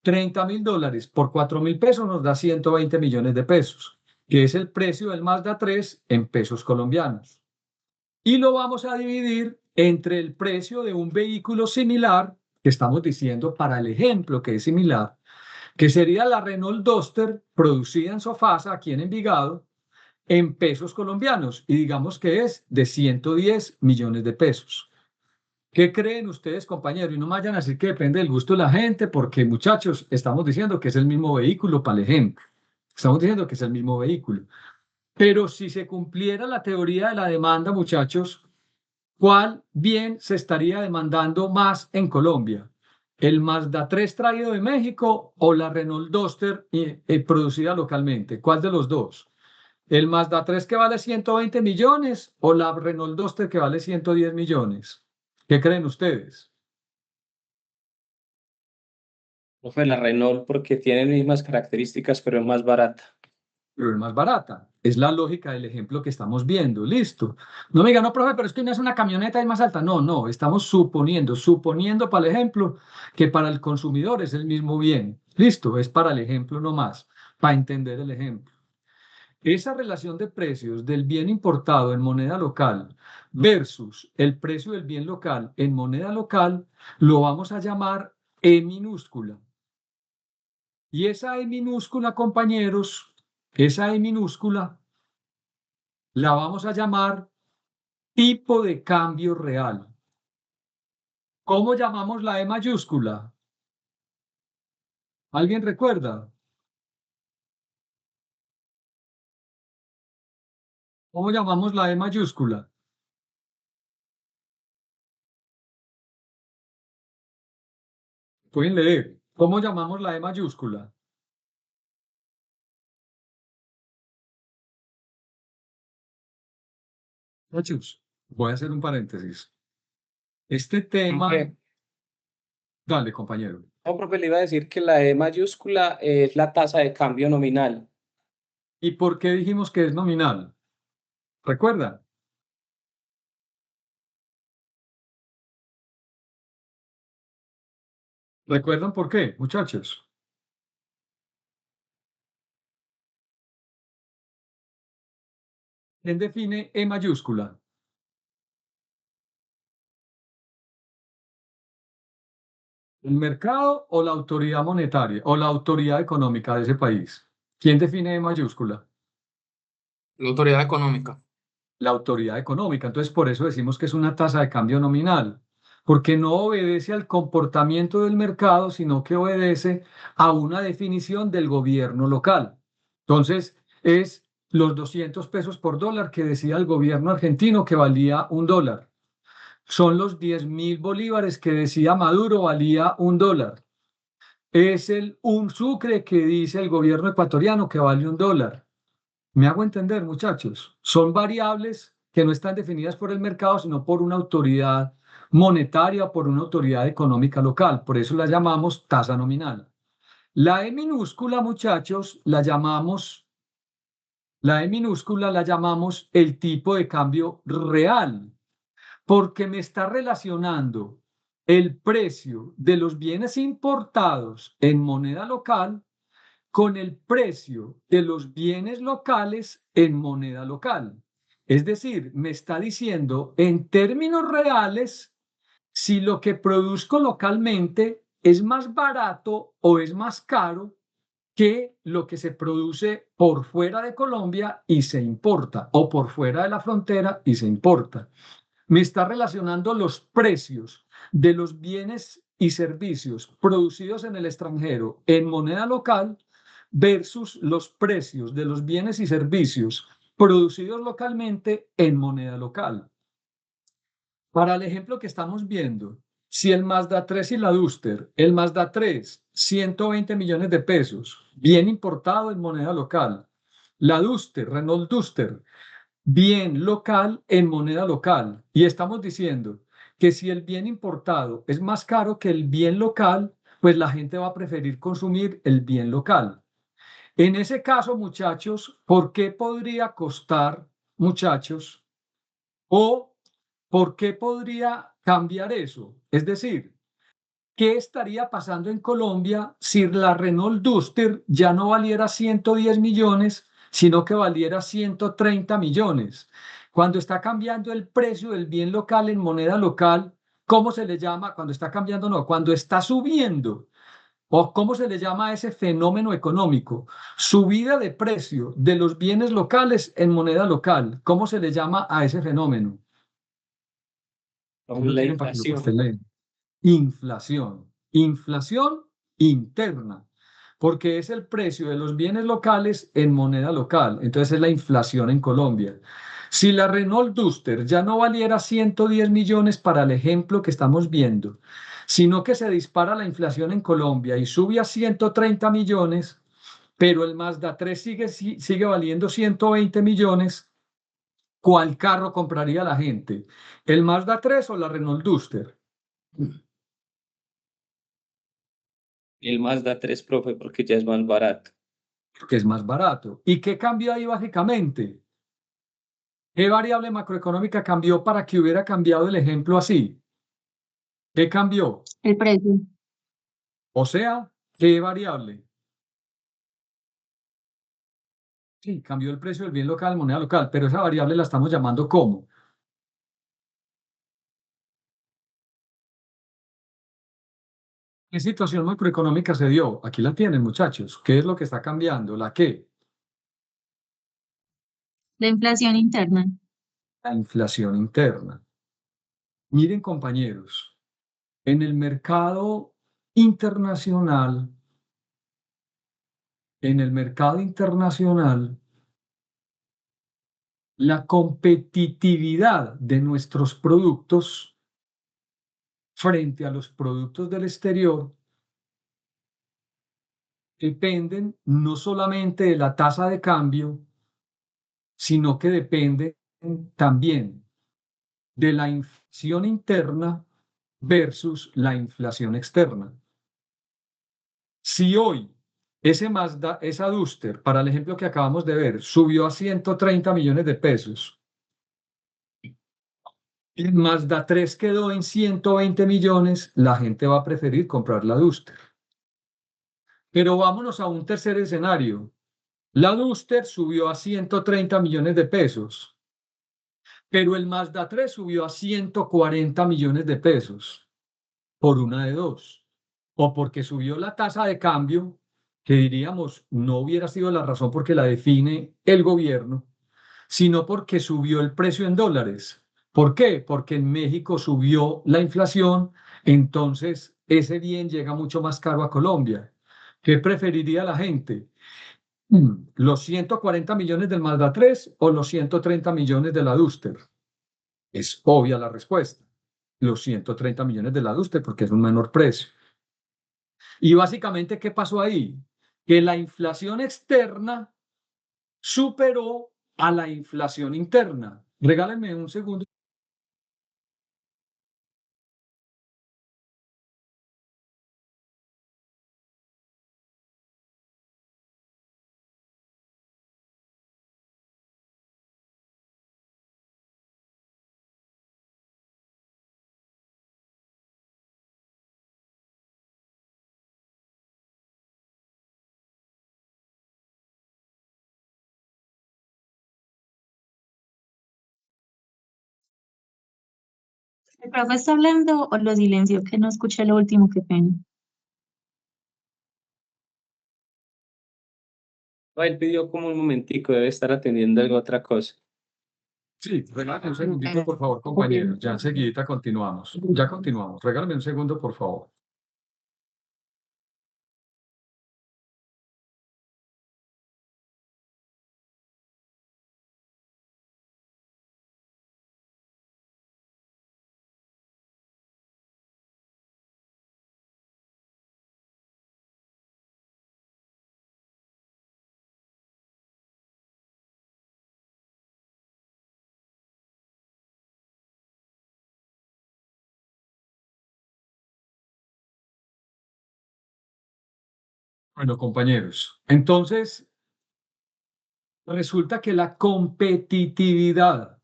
A: $30.000 por 4.000 pesos nos da 120 millones de pesos, que es el precio del Mazda 3 en pesos colombianos. Y lo vamos a dividir entre el precio de un vehículo similar, que estamos diciendo para el ejemplo que es similar, que sería la Renault Duster producida en Sofasa, aquí en Envigado, en pesos colombianos, y digamos que es de 110 millones de pesos. ¿Qué creen ustedes, compañeros? Y no vayan a decir que depende del gusto de la gente, porque muchachos, estamos diciendo que es el mismo vehículo, para el ejemplo. Estamos diciendo que es el mismo vehículo. Pero si se cumpliera la teoría de la demanda, muchachos, ¿cuál bien se estaría demandando más en Colombia? ¿El Mazda 3 traído de México o la Renault Duster producida localmente? ¿Cuál de los dos? ¿El Mazda 3 que vale 120 millones o la Renault Duster que vale 110 millones? ¿Qué creen ustedes?
C: Profe, la Renault porque tiene las mismas características, pero es más barata.
A: Pero es más barata. Es la lógica del ejemplo que estamos viendo. Listo. No me digan, no, profe, pero es que no es una camioneta, es más alta. No, no, estamos suponiendo para el ejemplo que para el consumidor es el mismo bien. Listo, es para el ejemplo nomás, para entender el ejemplo. Esa relación de precios del bien importado en moneda local versus el precio del bien local en moneda local lo vamos a llamar E minúscula. Y esa E minúscula, compañeros, esa E minúscula la vamos a llamar tipo de cambio real. ¿Cómo llamamos la E mayúscula? ¿Alguien recuerda? ¿Cómo llamamos la E mayúscula? Pueden leer. ¿Cómo llamamos la E mayúscula? Muchachos, voy a hacer un paréntesis. Este tema,
C: Profe,
A: dale, compañero.
C: no, profe, le iba a decir que la E mayúscula es la tasa de cambio nominal.
A: ¿Y por qué dijimos que es nominal? ¿Recuerda? ¿Recuerdan por qué, muchachos? ¿Quién define E mayúscula? ¿El mercado o la autoridad monetaria o la autoridad económica de ese país? ¿Quién define E mayúscula?
D: La autoridad económica.
A: La autoridad económica. Entonces, por eso decimos que es una tasa de cambio nominal, porque no obedece al comportamiento del mercado, sino que obedece a una definición del gobierno local. Entonces, es los 200 pesos por dólar que decía el gobierno argentino que valía $1. Son los 10.000 bolívares que decía Maduro valía $1. Es un sucre que dice el gobierno ecuatoriano que vale $1. Me hago entender, muchachos. Son variables que no están definidas por el mercado, sino por una autoridad monetaria o por una autoridad económica local. Por eso la llamamos tasa nominal. La E minúscula, muchachos, la llamamos el tipo de cambio real, porque me está relacionando el precio de los bienes importados en moneda local con el precio de los bienes locales en moneda local. Es decir, me está diciendo en términos reales si lo que produzco localmente es más barato o es más caro que lo que se produce por fuera de Colombia y se importa, o por fuera de la frontera y se importa. Me está relacionando los precios de los bienes y servicios producidos en el extranjero en moneda local versus los precios de los bienes y servicios producidos localmente en moneda local. Para el ejemplo que estamos viendo, si el Mazda 3 y la Duster, el Mazda 3, 120 millones de pesos, bien importado en moneda local. La Duster, Renault Duster, bien local en moneda local. Y estamos diciendo que si el bien importado es más caro que el bien local, pues la gente va a preferir consumir el bien local. En ese caso, muchachos, ¿por qué podría costar, muchachos? ¿O por qué podría cambiar eso? Es decir, ¿qué estaría pasando en Colombia si la Renault Duster ya no valiera 110 millones, sino que valiera 130 millones? Cuando está cambiando el precio del bien local en moneda local, ¿cómo se le llama? Cuando está cambiando, no, cuando está subiendo. ¿O cómo se le llama a ese fenómeno económico? Subida de precio de los bienes locales en moneda local. ¿Cómo se le llama a ese fenómeno?
C: Con la inflación.
A: Inflación. Inflación interna, porque es el precio de los bienes locales en moneda local. Entonces es la inflación en Colombia. Si la Renault Duster ya no valiera 110 millones para el ejemplo que estamos viendo, sino que se dispara la inflación en Colombia y sube a 130 millones, pero el Mazda 3 sigue valiendo 120 millones, ¿cuál carro compraría la gente? ¿El Mazda 3 o la Renault Duster?
C: El Mazda 3, profe, porque ya es más barato.
A: Que es más barato. ¿Y qué cambió ahí básicamente? ¿Qué variable macroeconómica cambió para que hubiera cambiado el ejemplo así? ¿Qué cambió?
E: El precio.
A: O sea, ¿qué variable? Sí, cambió el precio del bien local, moneda local, pero esa variable la estamos llamando ¿cómo? ¿Qué situación macroeconómica se dio? Aquí la tienen, muchachos. ¿Qué es lo que está cambiando? ¿La qué?
E: La inflación interna.
A: La inflación interna. Miren, compañeros, en el mercado internacional, la competitividad de nuestros productos frente a los productos del exterior dependen no solamente de la tasa de cambio, sino que dependen también de la inflación interna versus la inflación externa. Si hoy esa Duster, para el ejemplo que acabamos de ver, subió a 130 millones de pesos, el Mazda 3 quedó en 120 millones, la gente va a preferir comprar la Duster. Pero vámonos a un tercer escenario. La Duster subió a 130 millones de pesos, pero el Mazda 3 subió a 140 millones de pesos, por una de dos. O porque subió la tasa de cambio, que diríamos no hubiera sido la razón porque la define el gobierno, sino porque subió el precio en dólares. ¿Por qué? Porque en México subió la inflación, entonces ese bien llega mucho más caro a Colombia. ¿Qué preferiría la gente? ¿Los 140 millones del Mazda 3 o los 130 millones de la Duster? Es obvia la respuesta. Los 130 millones de la Duster porque es un menor precio. Y básicamente, ¿qué pasó ahí? Que la inflación externa superó a la inflación interna. Regálenme un segundo.
E: ¿El profe está hablando o lo silencio? Que no escuché lo último, qué pena.
C: No, él pidió como un momentico, debe estar atendiendo algo otra cosa.
A: Sí, regálame un segundito, por favor, compañeros. Ya enseguida continuamos. Ya continuamos. Regálame un segundo, por favor. Bueno, compañeros, entonces resulta que la competitividad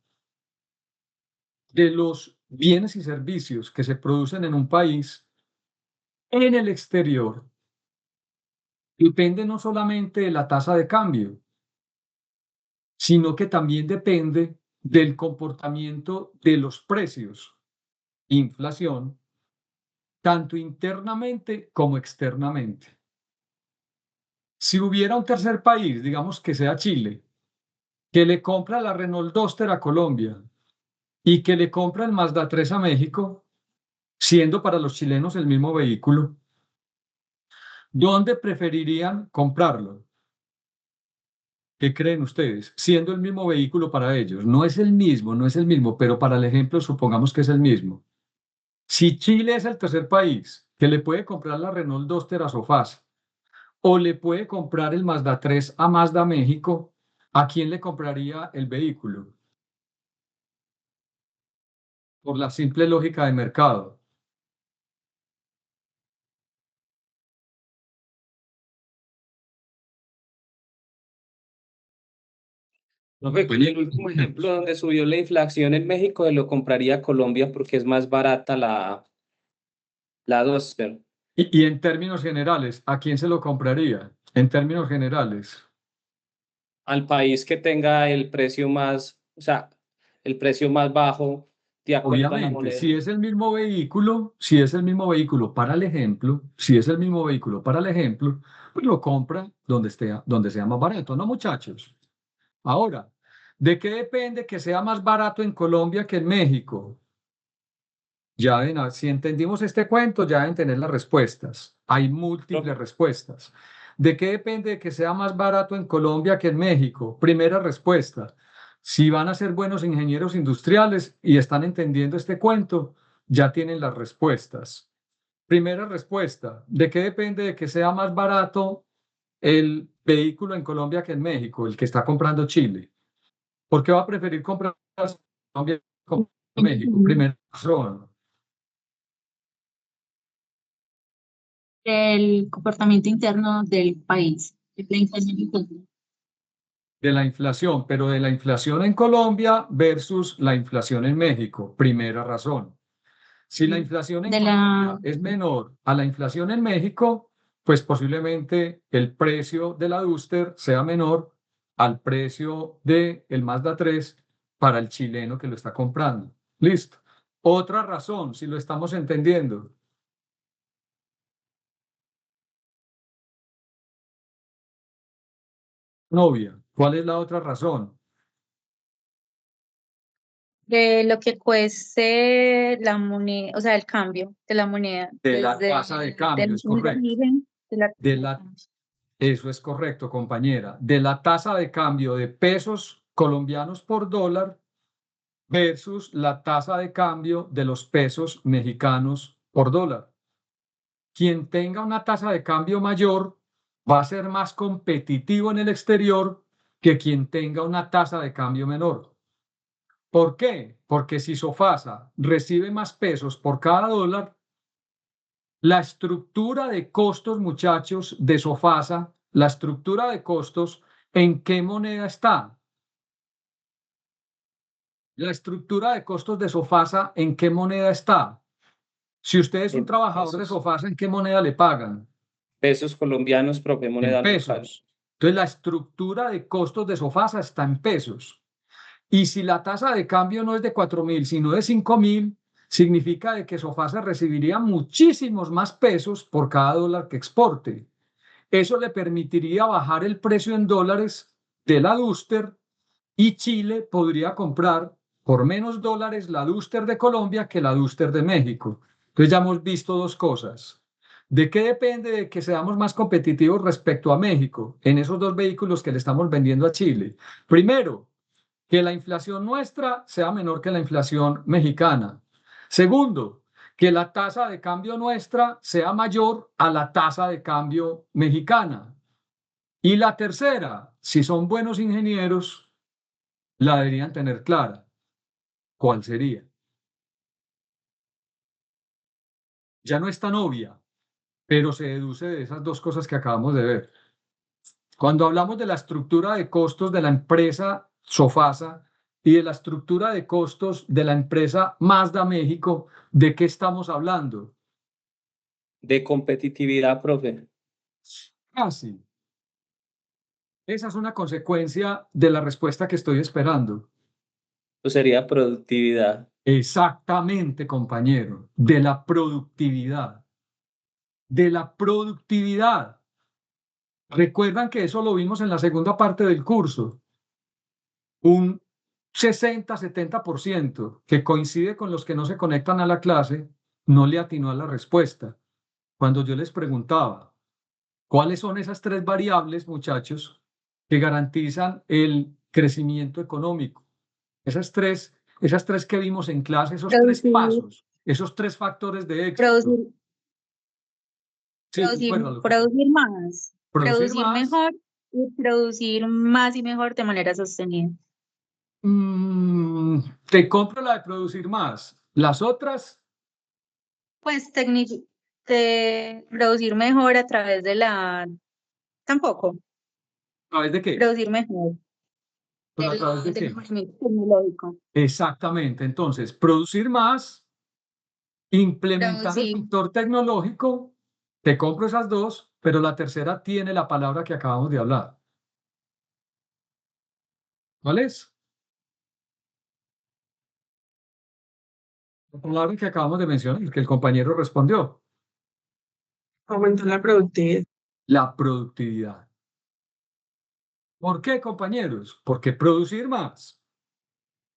A: de los bienes y servicios que se producen en un país en el exterior depende no solamente de la tasa de cambio, sino que también depende del comportamiento de los precios, inflación, tanto internamente como externamente. Si hubiera un tercer país, digamos que sea Chile, que le compra la Renault Duster a Colombia y que le compra el Mazda 3 a México, siendo para los chilenos el mismo vehículo, ¿dónde preferirían comprarlo? ¿Qué creen ustedes? Siendo el mismo vehículo para ellos. No es el mismo, no es el mismo, pero para el ejemplo supongamos que es el mismo. Si Chile es el tercer país que le puede comprar la Renault Duster a Sofasa o le puede comprar el Mazda 3 a Mazda México, ¿a quién le compraría el vehículo? Por la simple lógica de mercado.
C: Profe, el último ejemplo donde subió la inflación en México, lo compraría a Colombia porque es más barata la Duster.
A: Y en términos generales, ¿a quién se lo compraría? En términos generales.
C: Al país que tenga el precio más, o sea, el precio más bajo de acuerdo a la
A: Obviamente,
C: moneda.
A: si es el mismo vehículo, si es el mismo vehículo para el ejemplo, si es el mismo vehículo para el ejemplo, pues lo compra donde sea más barato, ¿no, muchachos? Ahora, ¿de qué depende que sea más barato en Colombia que en México? Ya ven, si entendimos este cuento, ya deben tener las respuestas. Hay múltiples respuestas. ¿De qué depende que sea más barato en Colombia que en México? Primera respuesta. Si van a ser buenos ingenieros industriales y están entendiendo este cuento, ya tienen las respuestas. Primera respuesta. ¿De qué depende de que sea más barato el vehículo en Colombia que en México, el que está comprando Chile? ¿Por qué va a preferir comprar en Colombia que en México? Primera razón.
E: El comportamiento interno del país. La inflación interna.
A: De la inflación, pero de la inflación en Colombia versus la inflación en México. Primera razón. Si la inflación en
E: De
A: Colombia
E: la,
A: es menor a la inflación en México, pues posiblemente el precio de la Duster sea menor al precio del Mazda 3 para el chileno que lo está comprando. Listo. Otra razón, si lo estamos entendiendo. Novia, ¿cuál es la otra razón?
E: de lo que cueste la moneda, o sea, el cambio de la moneda.
A: De la tasa de cambio, es
E: Del
A: correcto.
E: origen de la
A: De la Eso es correcto, compañera. De la tasa de cambio de pesos colombianos por dólar versus la tasa de cambio de los pesos mexicanos por dólar. Quien tenga una tasa de cambio mayor va a ser más competitivo en el exterior que quien tenga una tasa de cambio menor. ¿Por qué? Porque si Sofasa recibe más pesos por cada dólar, la estructura de costos, muchachos, de Sofasa, la estructura de costos, ¿en qué moneda está? La estructura de costos de Sofasa, ¿en qué moneda está? Si usted es un
C: En
A: trabajador de
C: pesos.
A: Sofasa, ¿en qué moneda le pagan?
C: Pesos colombianos, profe,
A: En
C: moneda local.
A: pesos. Entonces, la estructura de costos de Sofasa está en pesos. Y si la tasa de cambio no es de 4.000, sino de 5.000, significa de que Sofasa recibiría muchísimos más pesos por cada dólar que exporte. Eso le permitiría bajar el precio en dólares de la Duster y Chile podría comprar por menos dólares la Duster de Colombia que la Duster de México. Entonces ya hemos visto dos cosas. ¿De qué depende de que seamos más competitivos respecto a México en esos dos vehículos que le estamos vendiendo a Chile? Primero, que la inflación nuestra sea menor que la inflación mexicana. Segundo, que la tasa de cambio nuestra sea mayor a la tasa de cambio mexicana. Y la tercera, si son buenos ingenieros, la deberían tener clara. ¿Cuál sería? Ya no es tan obvia, pero se deduce de esas dos cosas que acabamos de ver. Cuando hablamos de la estructura de costos de la empresa Sofasa y de la estructura de costos de la empresa Mazda México, ¿de qué estamos hablando?
C: De competitividad, profe.
A: Casi. Esa es una consecuencia de la respuesta que estoy esperando.
C: Eso sería productividad.
A: Exactamente, compañero, de la productividad. De la productividad. Recuerdan que eso lo vimos en la segunda parte del curso. Un 60-70% que coincide con los que no se conectan a la clase, no le atinó a la respuesta. Cuando yo les preguntaba, ¿cuáles son esas tres variables, muchachos, que garantizan el crecimiento económico? Esas tres que vimos en clase, esos tres
E: Producir,
A: pasos, esos tres factores de éxito.
E: producir,
A: Sí, recuérdalo.
E: producir más,
A: Producir
E: producir
A: más.
E: mejor y producir más y mejor de manera sostenida.
A: Te compro la de producir más. Las otras,
E: Pues de producir mejor a través de tampoco,
A: ¿a través de qué?
E: producir mejor,
A: ¿Pero a través de
E: del
A: qué?
E: mejoramiento tecnológico.
A: Exactamente. Entonces, producir más, implementar el
E: Producir,
A: factor tecnológico, te compro esas dos, pero la tercera tiene la palabra que acabamos de hablar. ¿Cuál es? La palabra que acabamos de mencionar, que el compañero respondió.
B: Aumentar la productividad.
A: La productividad. ¿Por qué, compañeros? Porque producir más,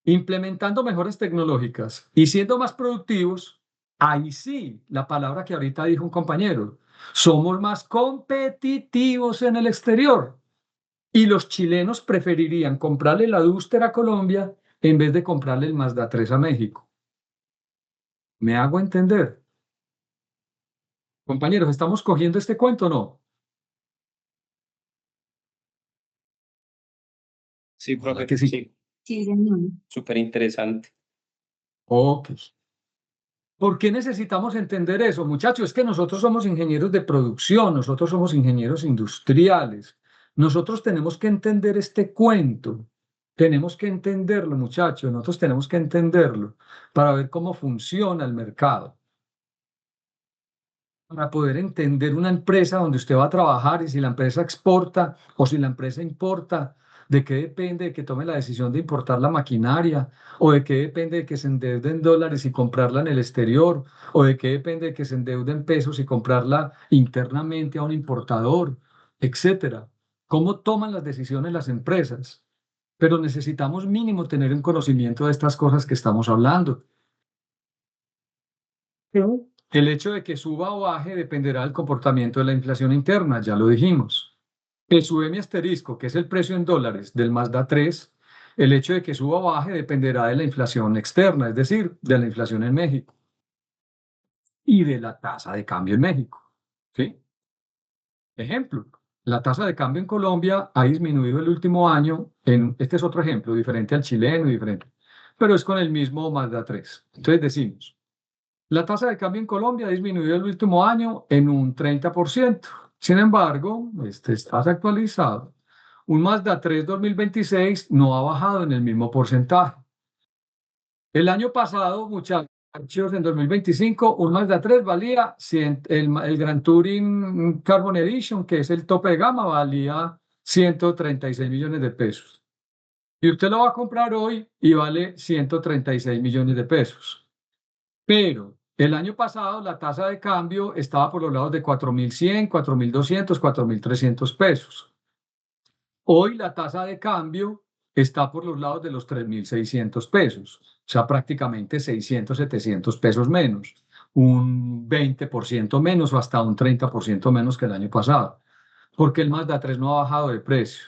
A: implementando mejoras tecnológicas y siendo más productivos, ahí sí, la palabra que ahorita dijo un compañero, somos más competitivos en el exterior. Y los chilenos preferirían comprarle la Duster a Colombia en vez de comprarle el Mazda 3 a México. ¿Me hago entender? Compañeros, ¿estamos cogiendo este cuento o no?
C: Sí,
A: Ojalá
C: profe.
A: que sí.
C: Sí,
E: sí, señor.
C: súper interesante.
A: Ok. ¿Por qué necesitamos entender eso, muchachos? Es que nosotros somos ingenieros de producción, nosotros somos ingenieros industriales. Nosotros tenemos que entender este cuento. Tenemos que entenderlo, muchachos. Nosotros tenemos que entenderlo para ver cómo funciona el mercado. Para poder entender una empresa donde usted va a trabajar y si la empresa exporta o si la empresa importa, de qué depende de que tome la decisión de importar la maquinaria o de qué depende de que se endeude en dólares y comprarla en el exterior o de qué depende de que se endeude en pesos y comprarla internamente a un importador, etcétera. ¿Cómo toman las decisiones las empresas? Pero necesitamos mínimo tener un conocimiento de estas cosas que estamos hablando. El hecho de que suba o baje dependerá del comportamiento de la inflación interna, ya lo dijimos. El sube mi asterisco, que es el precio en dólares del Mazda 3, el hecho de que suba o baje dependerá de la inflación externa, es decir, de la inflación en México y de la tasa de cambio en México. ¿Sí? Ejemplo, la tasa de cambio en Colombia ha disminuido el último año, este es otro ejemplo, diferente al chileno y diferente. pero es con el mismo Mazda 3. Entonces decimos, la tasa de cambio en Colombia ha disminuido el último año en un 30%. Sin embargo, este está actualizado. Un Mazda 3 2026 no ha bajado en el mismo porcentaje. El año pasado, muchachos, en 2025, un Mazda 3 valía, el Grand Touring Carbon Edition, que es el tope de gama, valía 136 millones de pesos. Y usted lo va a comprar hoy y vale 136 millones de pesos. Pero el año pasado la tasa de cambio estaba por los lados de 4.100, 4.200, 4.300 pesos. Hoy la tasa de cambio está por los lados de los 3.600 pesos, o sea, prácticamente 600, 700 pesos menos, un 20% menos o hasta un 30% menos que el año pasado, porque el Mazda 3 no ha bajado de precio.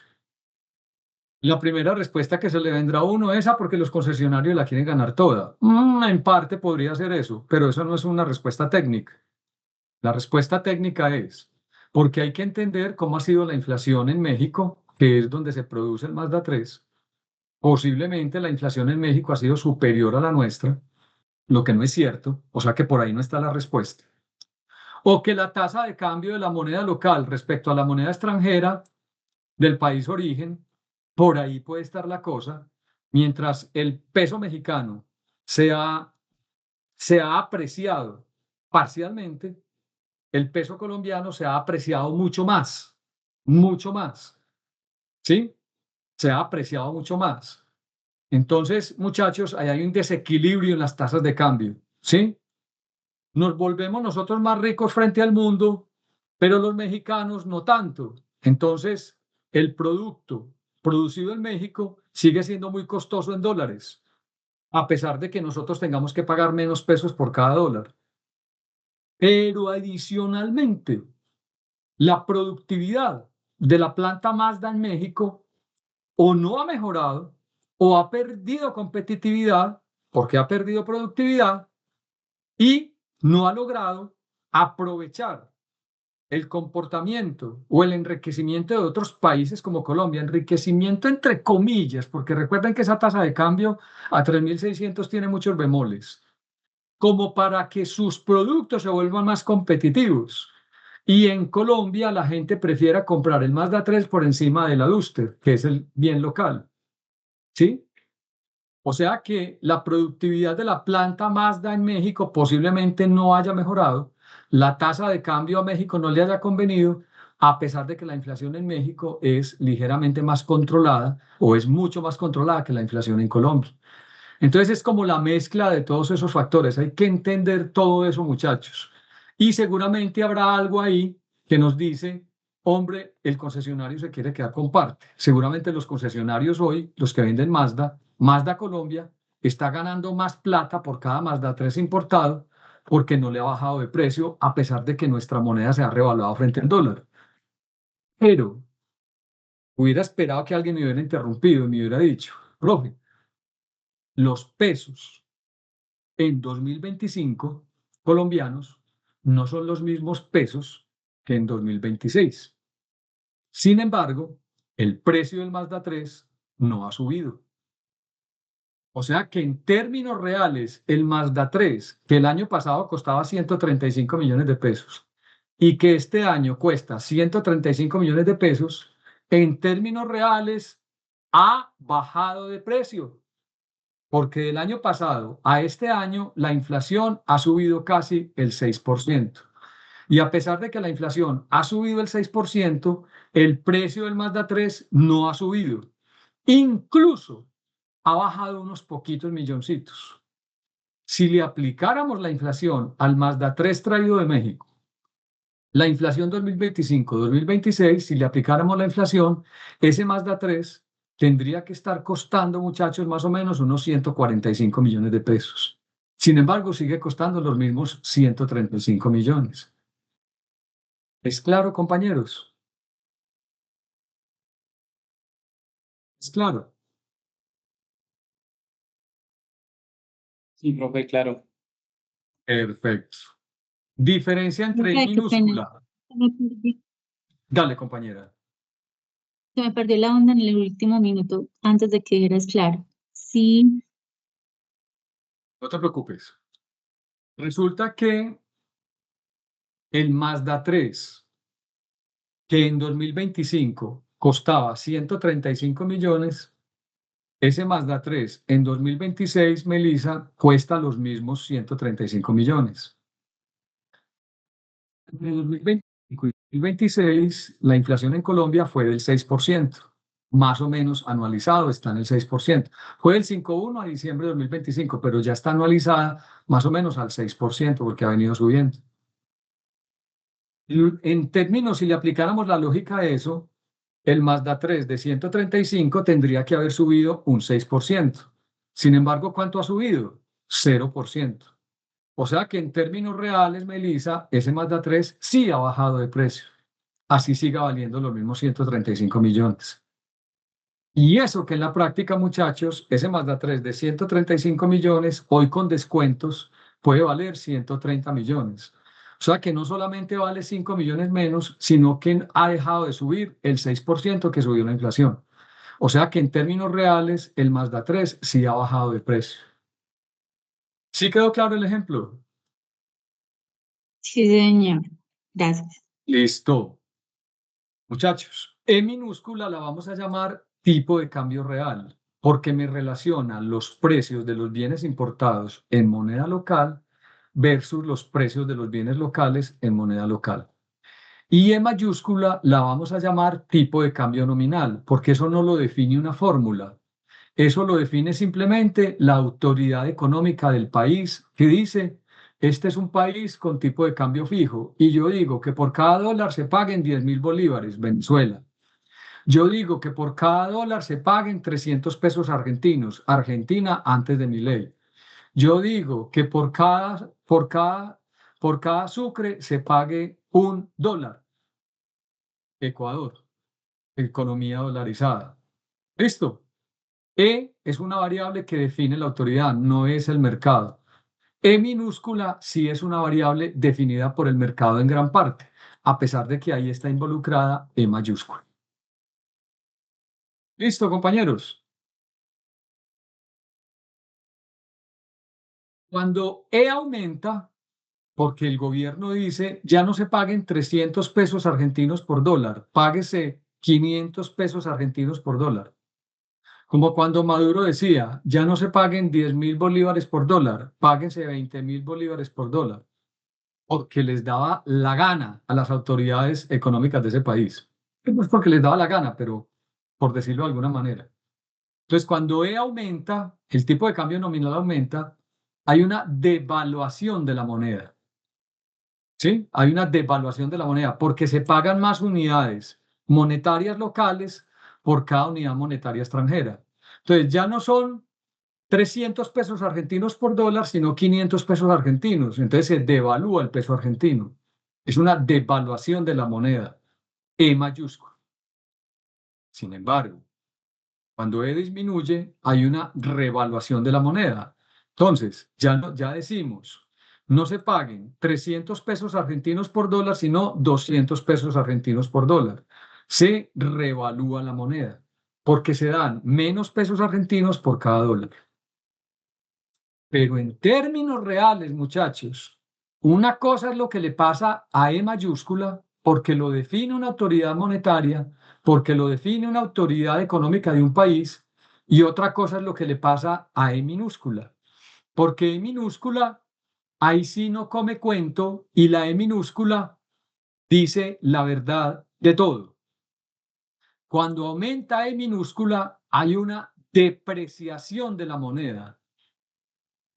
A: La primera respuesta que se le vendrá a uno es porque los concesionarios la quieren ganar toda. En parte podría ser eso, pero eso no es una respuesta técnica. La respuesta técnica es porque hay que entender cómo ha sido la inflación en México, que es donde se produce el Mazda 3. Posiblemente la inflación en México ha sido superior a la nuestra, lo que no es cierto, o sea que por ahí no está la respuesta. O que la tasa de cambio de la moneda local respecto a la moneda extranjera del país origen, por ahí puede estar la cosa, mientras el peso mexicano se ha apreciado parcialmente, el peso colombiano se ha apreciado mucho más, ¿sí? Se ha apreciado mucho más. Entonces, muchachos, ahí hay un desequilibrio en las tasas de cambio, ¿sí? Nos volvemos nosotros más ricos frente al mundo, pero los mexicanos no tanto. Entonces, el producto producido en México sigue siendo muy costoso en dólares, a pesar de que nosotros tengamos que pagar menos pesos por cada dólar. Pero adicionalmente, la productividad de la planta Mazda en México o no ha mejorado o ha perdido competitividad porque ha perdido productividad y no ha logrado aprovechar el comportamiento o el enriquecimiento de otros países como Colombia, enriquecimiento entre comillas, porque recuerden que esa tasa de cambio a 3.600 tiene muchos bemoles, como para que sus productos se vuelvan más competitivos. Y en Colombia la gente prefiera comprar el Mazda 3 por encima del Duster, que es el bien local. ¿Sí? O sea que la productividad de la planta Mazda en México posiblemente no haya mejorado, la tasa de cambio a México no le haya convenido, a pesar de que la inflación en México es ligeramente más controlada o es mucho más controlada que la inflación en Colombia. Entonces es como la mezcla de todos esos factores. Hay que entender todo eso, muchachos. Y seguramente habrá algo ahí que nos dice, hombre, el concesionario se quiere quedar con parte. Seguramente los concesionarios hoy, los que venden Mazda, Mazda Colombia, está ganando más plata por cada Mazda 3 importado porque no le ha bajado de precio a pesar de que nuestra moneda se ha revaluado frente al dólar. Pero hubiera esperado que alguien me hubiera interrumpido y me hubiera dicho, profe, los pesos en 2025 colombianos no son los mismos pesos que en 2026. Sin embargo, el precio del Mazda 3 no ha subido. O sea que en términos reales, el Mazda 3, que el año pasado costaba 135 millones de pesos y que este año cuesta 135 millones de pesos, en términos reales ha bajado de precio. Porque del año pasado a este año la inflación ha subido casi el 6%. Y a pesar de que la inflación ha subido el 6%, el precio del Mazda 3 no ha subido. Incluso ha bajado unos poquitos milloncitos. Si le aplicáramos la inflación al Mazda 3 traído de México, la inflación 2025-2026, si le aplicáramos la inflación, ese Mazda 3 tendría que estar costando, muchachos, más o menos unos 145 millones de pesos. Sin embargo, sigue costando los mismos 135 millones. ¿Es claro, compañeros? ¿Es claro?
C: Sí, profe, claro.
A: Perfecto. Diferencia entre
E: Profe, qué pena.
A: minúscula.
E: Se me perdió,
A: Dale, compañera.
E: se me perdió la onda en el último minuto antes de que eras claro. Sí,
A: No te preocupes. Resulta que el Mazda 3, que en 2025 costaba 135 millones, ese Mazda 3 en 2026, Melissa, cuesta los mismos 135 millones. En 2025 y 2026, la inflación en Colombia fue del 6%, más o menos anualizado está en el 6%. Fue del 5,1 a diciembre de 2025, pero ya está anualizada más o menos al 6% porque ha venido subiendo. En términos, si le aplicáramos la lógica a eso, el Mazda 3 de 135 tendría que haber subido un 6%. Sin embargo, ¿cuánto ha subido? 0%. O sea que en términos reales, Melissa, ese Mazda 3 sí ha bajado de precio. Así siga valiendo los mismos 135 millones. Y eso que en la práctica, muchachos, ese Mazda 3 de 135 millones, hoy con descuentos, puede valer 130 millones. O sea que no solamente vale 5 millones menos, sino que ha dejado de subir el 6% que subió la inflación. O sea que en términos reales, el Mazda 3 sí ha bajado de precio. ¿Sí quedó claro el ejemplo?
F: Sí, señor. Gracias.
A: Listo. Muchachos, E minúscula la vamos a llamar tipo de cambio real, porque me relaciona los precios de los bienes importados en moneda local versus los precios de los bienes locales en moneda local. Y E mayúscula la vamos a llamar tipo de cambio nominal, porque eso no lo define una fórmula. Eso lo define simplemente la autoridad económica del país que dice, este es un país con tipo de cambio fijo. Y yo digo que por cada dólar se paguen 10.000 bolívares, Venezuela. Yo digo que por cada dólar se paguen 300 pesos argentinos, Argentina antes de mi ley. Yo digo que por cada sucre se pague $1, Ecuador, economía dolarizada. ¿Listo? E es una variable que define la autoridad, no es el mercado. E minúscula sí es una variable definida por el mercado en gran parte, a pesar de que ahí está involucrada E mayúscula. ¿Listo, compañeros? Cuando E aumenta, porque el gobierno dice, ya no se paguen 300 pesos argentinos por dólar, páguese 500 pesos argentinos por dólar. Como cuando Maduro decía, ya no se paguen 10.000 bolívares por dólar, páguense 20.000 bolívares por dólar, porque les daba la gana a las autoridades económicas de ese país. No es porque les daba la gana, pero por decirlo de alguna manera. Entonces, cuando E aumenta, el tipo de cambio nominal aumenta, hay una devaluación de la moneda. ¿Sí? Hay una devaluación de la moneda porque se pagan más unidades monetarias locales por cada unidad monetaria extranjera. Entonces, ya no son 300 pesos argentinos por dólar, sino 500 pesos argentinos. Entonces, se devalúa el peso argentino. Es una devaluación de la moneda, E mayúscula. Sin embargo, cuando E disminuye, hay una revaluación de la moneda. Entonces, ya decimos, no se paguen 300 pesos argentinos por dólar, sino 200 pesos argentinos por dólar. Se revalúa la moneda porque se dan menos pesos argentinos por cada dólar. Pero en términos reales, muchachos, una cosa es lo que le pasa a E mayúscula porque lo define una autoridad monetaria, porque lo define una autoridad económica de un país, y otra cosa es lo que le pasa a E minúscula, porque E minúscula ahí sí no come cuento y la E minúscula dice la verdad de todo. Cuando aumenta E minúscula hay una depreciación de la moneda.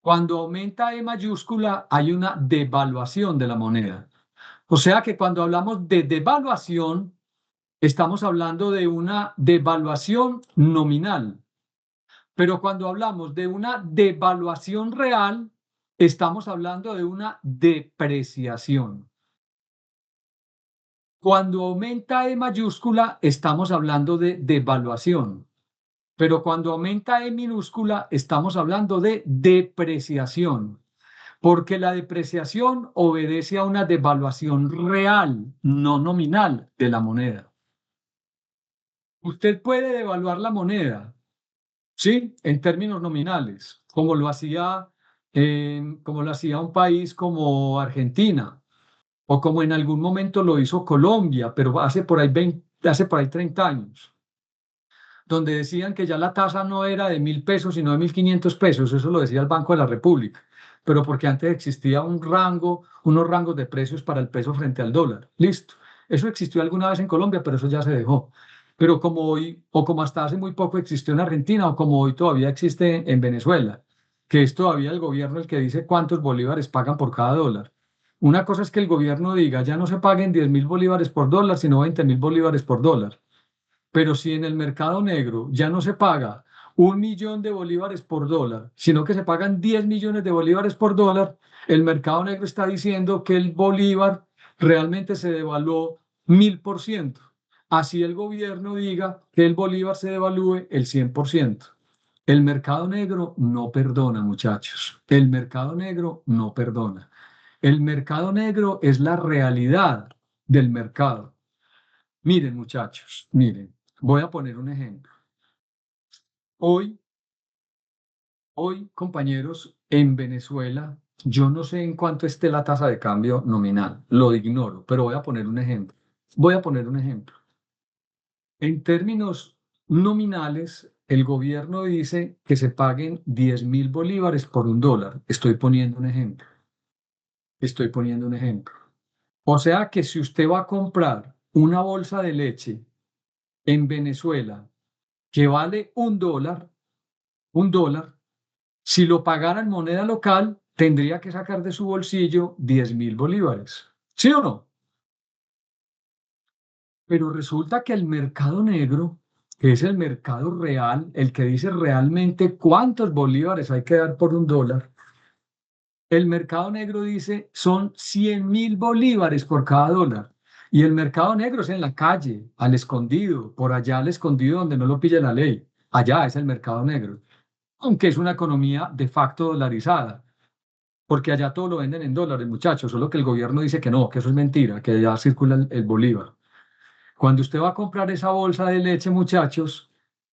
A: Cuando aumenta E mayúscula, hay una devaluación de la moneda. O sea que cuando hablamos de devaluación, estamos hablando de una devaluación nominal. Pero cuando hablamos de una devaluación real, estamos hablando de una depreciación. Cuando aumenta E mayúscula, estamos hablando de devaluación. Pero cuando aumenta E minúscula, estamos hablando de depreciación. Porque la depreciación obedece a una devaluación real, no nominal, de la moneda. Usted puede devaluar la moneda, ¿sí? En términos nominales, como lo hacía como lo hacía un país como Argentina, o como en algún momento lo hizo Colombia, pero hace por ahí 30 años, donde decían que ya la tasa no era de 1.000 pesos, sino de 1.500 pesos. Eso lo decía el Banco de la República, pero porque antes existía unos rangos de precios para el peso frente al dólar. Listo. Eso existió alguna vez en Colombia, pero eso ya se dejó. Pero como hoy, o como hasta hace muy poco existió en Argentina, o como hoy todavía existe en Venezuela, que es todavía el gobierno el que dice cuántos bolívares pagan por cada dólar. Una cosa es que el gobierno diga, ya no se paguen 10.000 bolívares por dólar, sino 20.000 bolívares por dólar. Pero si en el mercado negro ya no se paga 1.000.000 de bolívares por dólar, sino que se pagan 10 millones de bolívares por dólar, el mercado negro está diciendo que el bolívar realmente se devaluó 1.000%. Así el gobierno diga que el bolívar se devalúe el 100%. El mercado negro no perdona, muchachos. El mercado negro no perdona. El mercado negro es la realidad del mercado. Miren, muchachos, miren, voy a poner un ejemplo. Hoy, compañeros, en Venezuela, yo no sé en cuánto esté la tasa de cambio nominal, lo ignoro, pero voy a poner un ejemplo. Voy a poner un ejemplo. En términos nominales, el gobierno dice que se paguen 10.000 bolívares por un dólar. Estoy poniendo un ejemplo. Estoy poniendo un ejemplo. O sea que si usted va a comprar una bolsa de leche en Venezuela que vale un dólar, si lo pagara en moneda local, tendría que sacar de su bolsillo 10.000 bolívares. ¿Sí o no? Pero resulta que el mercado negro, que es el mercado real, el que dice realmente cuántos bolívares hay que dar por un dólar, el mercado negro dice son 100.000 bolívares por cada dólar. Y el mercado negro es en la calle, al escondido, por allá al escondido donde no lo pilla la ley. Allá es el mercado negro, aunque es una economía de facto dolarizada, porque allá todo lo venden en dólares, muchachos, solo que el gobierno dice que no, que eso es mentira, que allá circula el bolívar. Cuando usted va a comprar esa bolsa de leche, muchachos,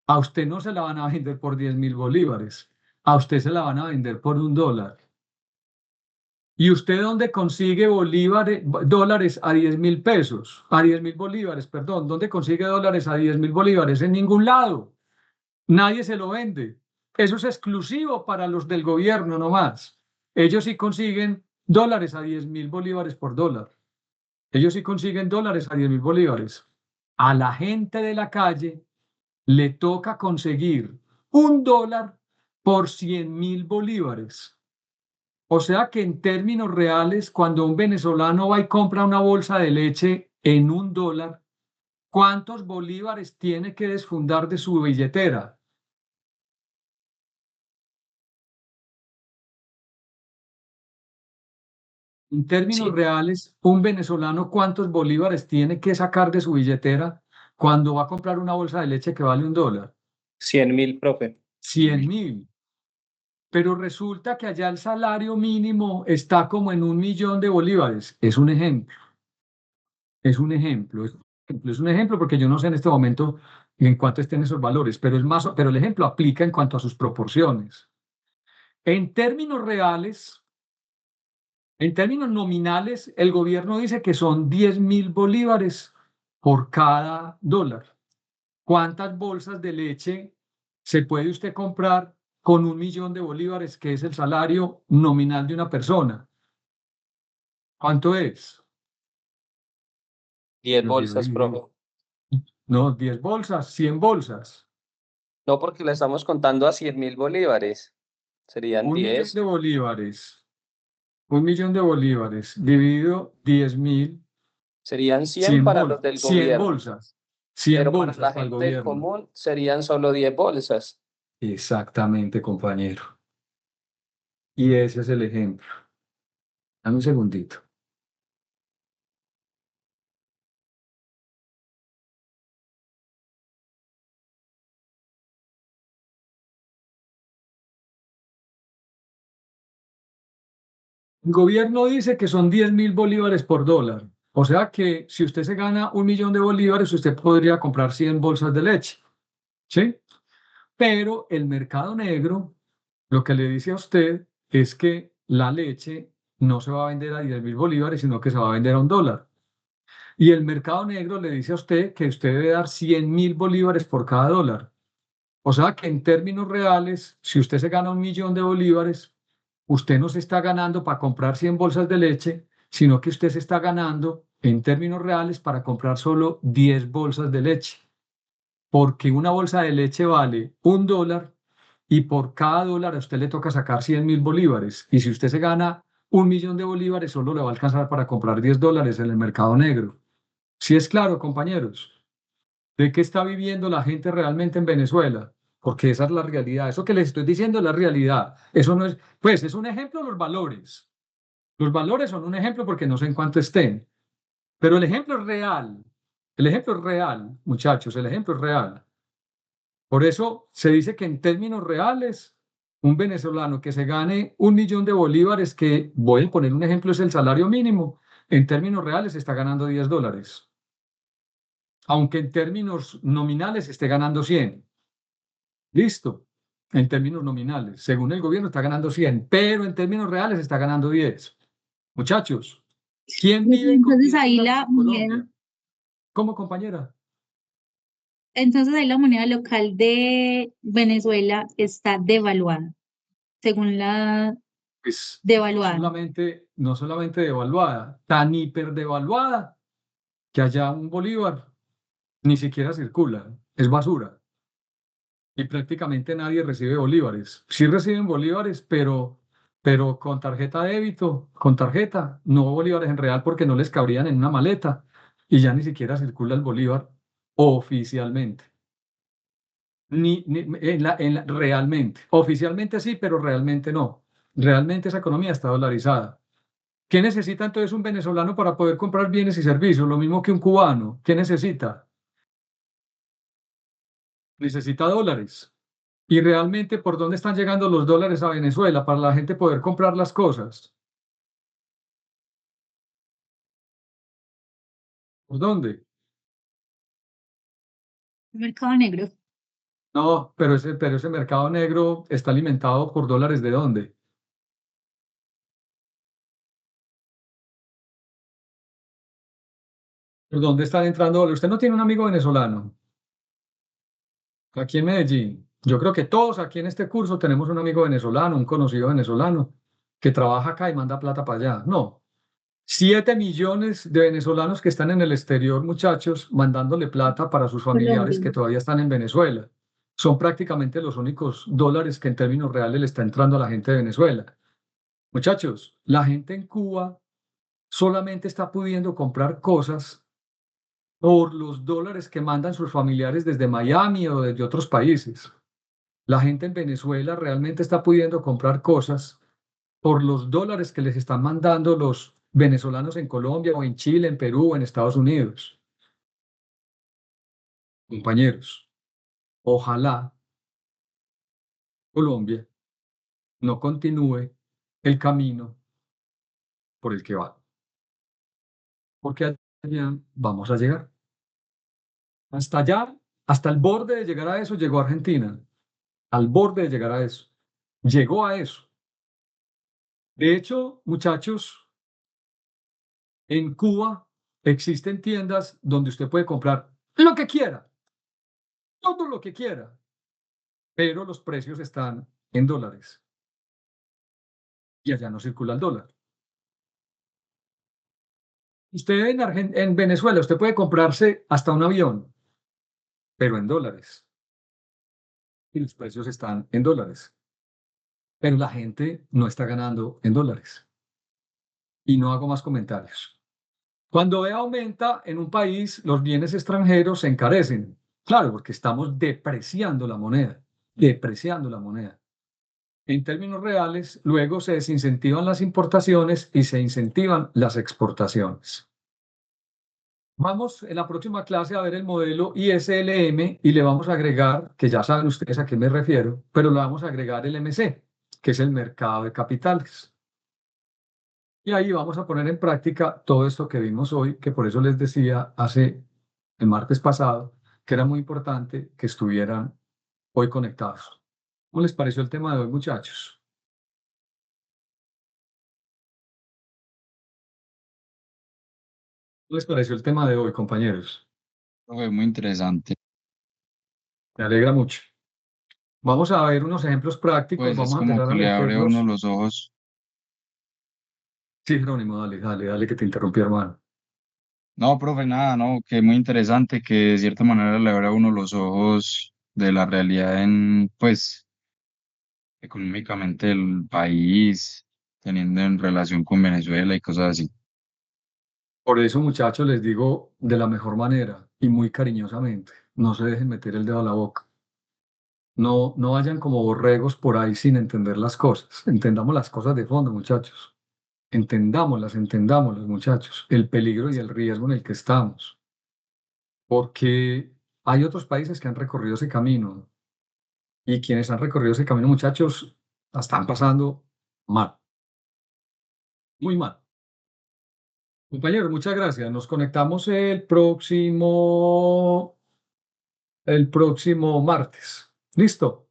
A: a usted no se la van a vender por 10.000 bolívares, a usted se la van a vender por un dólar. ¿Y usted dónde consigue dólares a 10.000 pesos? A 10.000 bolívares, perdón. ¿Dónde consigue dólares a 10.000 bolívares? En ningún lado. Nadie se lo vende. Eso es exclusivo para los del gobierno nomás. Ellos sí consiguen dólares a 10.000 bolívares por dólar. Ellos sí consiguen dólares a 10.000 bolívares. A la gente de la calle le toca conseguir un dólar por 100.000 bolívares. O sea que en términos reales, cuando un venezolano va y compra una bolsa de leche en un dólar, ¿cuántos bolívares tiene que desfundar de su billetera? En términos
C: Sí,
A: reales, un venezolano, ¿cuántos bolívares tiene que sacar de su billetera cuando va a comprar una bolsa de leche que vale un dólar?
C: 100.000, profe.
A: 100.000. Pero resulta que allá el salario mínimo está como en 1.000.000 de bolívares. Es un ejemplo, es un ejemplo, es un ejemplo porque yo no sé en este momento en cuánto estén esos valores, pero el ejemplo aplica en cuanto a sus proporciones. En términos reales, en términos nominales, el gobierno dice que son 10.000 bolívares por cada dólar. ¿Cuántas bolsas de leche se puede usted comprar con 1.000.000 de bolívares, que es el salario nominal de una persona? ¿Cuánto es?
C: 10
A: Lo
C: bolsas, profe.
A: divido. No, 10 bolsas, 100 bolsas.
C: No, porque le estamos contando a 100.000 bolívares. Serían
A: 1.000.000 de
C: 10.
A: bolívares. 1.000.000 de bolívares dividido 10.000,
C: Serían 100
A: 100
C: para los del
A: 100
C: gobierno.
A: bolsas. 100
C: Pero para
A: bolsas
C: la
A: para el
C: gente del
A: gobierno.
C: común serían solo 10 bolsas.
A: Exactamente, compañero. Y ese es el ejemplo. Dame un segundito. El gobierno dice que son 10.000 bolívares por dólar. O sea que si usted se gana 1.000.000 de bolívares, usted podría comprar 100 bolsas de leche. ¿Sí? Pero el mercado negro, lo que le dice a usted es que la leche no se va a vender a 10.000 bolívares, sino que se va a vender a $1. Y el mercado negro le dice a usted que usted debe dar 100.000 bolívares por cada dólar. O sea que en términos reales, si usted se gana 1.000.000 de bolívares, usted no se está ganando para comprar 100 bolsas de leche, sino que usted se está ganando en términos reales para comprar solo 10 bolsas de leche. Porque una bolsa de leche vale $1 y por cada dólar a usted le toca sacar 100.000 bolívares. Y si usted se gana 1.000.000 de bolívares, solo le va a alcanzar para comprar $10 en el mercado negro. ¿Sí es claro, compañeros? ¿De qué está viviendo la gente realmente en Venezuela? Porque esa es la realidad. Eso que les estoy diciendo es la realidad. Eso no es, pues es un ejemplo los valores. Los valores son un ejemplo porque no sé en cuánto estén. Pero el ejemplo es real. El ejemplo es real, muchachos, el ejemplo es real. Por eso se dice que en términos reales, un venezolano que se gane 1.000.000 de bolívares, que voy a poner un ejemplo, es el salario mínimo, en términos reales está ganando $10. Aunque en términos nominales esté ganando 100. Listo. En términos nominales. Según el gobierno está ganando 100, pero en términos reales está ganando 10. Muchachos, ¿quién vive con
F: Entonces
A: 10
F: ahí
A: dólares
F: la
A: en
F: moneda,
A: Colombia? ¿Cómo, compañera?
F: entonces ahí la moneda local de Venezuela está devaluada, según la
A: Pues
F: devaluada.
A: no solamente devaluada, tan hiperdevaluada que allá un bolívar ni siquiera circula, es basura. Y prácticamente nadie recibe bolívares. Sí reciben bolívares, pero con tarjeta de débito, con tarjeta, no bolívares en real porque no les cabrían en una maleta y ya ni siquiera circula el bolívar oficialmente. Realmente. Oficialmente sí, pero realmente no. Realmente esa economía está dolarizada. ¿Qué necesita entonces un venezolano para poder comprar bienes y servicios? Lo mismo que un cubano. ¿Qué necesita? Necesita dólares. Y realmente, ¿por dónde están llegando los dólares a Venezuela para la gente poder comprar las cosas? ¿Por dónde?
F: Mercado negro.
A: No, pero ese mercado negro está alimentado por dólares ¿de dónde? ¿Por dónde están entrando dólares? ¿Usted no tiene un amigo venezolano aquí en Medellín? Yo creo que todos aquí en este curso tenemos un amigo venezolano, un conocido venezolano que trabaja acá y manda plata para allá. No, 7 millones de venezolanos que están en el exterior, muchachos, mandándole plata para sus familiares que
F: Colombia.
A: todavía están en Venezuela. Son prácticamente los únicos dólares que en términos reales le está entrando a la gente de Venezuela. Muchachos, la gente en Cuba solamente está pudiendo comprar cosas por los dólares que mandan sus familiares desde Miami o desde otros países. La gente en Venezuela realmente está pudiendo comprar cosas por los dólares que les están mandando los venezolanos en Colombia o en Chile, en Perú o en Estados Unidos. Compañeros, ojalá Colombia no continúe el camino por el que va, porque allá vamos a llegar. Hasta allá, hasta el borde de llegar a eso, llegó Argentina, al borde de llegar a eso. Llegó a eso. De hecho, muchachos, en Cuba existen tiendas donde usted puede comprar lo que quiera, todo lo que quiera, pero los precios están en dólares y allá no circula el dólar. Usted en Venezuela, usted puede comprarse hasta un avión, pero en dólares. Y los precios están en dólares. Pero la gente no está ganando en dólares. Y no hago más comentarios. Cuando aumenta en un país, los bienes extranjeros se encarecen. Claro, porque estamos depreciando la moneda, depreciando la moneda. En términos reales, luego se desincentivan las importaciones y se incentivan las exportaciones. Vamos en la próxima clase a ver el modelo ISLM y le vamos a agregar, que ya saben ustedes a qué me refiero, pero le vamos a agregar el MC, que es el mercado de capitales. Y ahí vamos a poner en práctica todo esto que vimos hoy, que por eso les decía el martes pasado, que era muy importante que estuvieran hoy conectados. ¿Cómo les pareció el tema de hoy, muchachos? ¿Qué les pareció el tema de hoy, compañeros?
G: Fue muy interesante.
A: Me alegra mucho. Vamos a ver unos ejemplos prácticos.
G: Pues es
A: Vamos a
G: como
A: empezar
G: que
A: a
G: le
A: lo que es
G: abre a uno
A: los...
G: los ojos.
A: Sí, Jerónimo, dale, que te interrumpí, hermano.
G: No, profe, nada, no, que muy interesante, que de cierta manera le abre a uno los ojos de la realidad pues, económicamente del país, teniendo en relación con Venezuela y cosas así.
A: Por eso, muchachos, les digo de la mejor manera y muy cariñosamente, no se dejen meter el dedo a la boca. No, no vayan como borregos por ahí sin entender las cosas. Entendamos las cosas de fondo, muchachos. Entendámoslas, muchachos. El peligro y el riesgo en el que estamos. Porque hay otros países que han recorrido ese camino. Y quienes han recorrido ese camino, muchachos, la están pasando mal. Muy mal. Compañeros, muchas gracias. Nos conectamos el próximo martes. ¿Listo?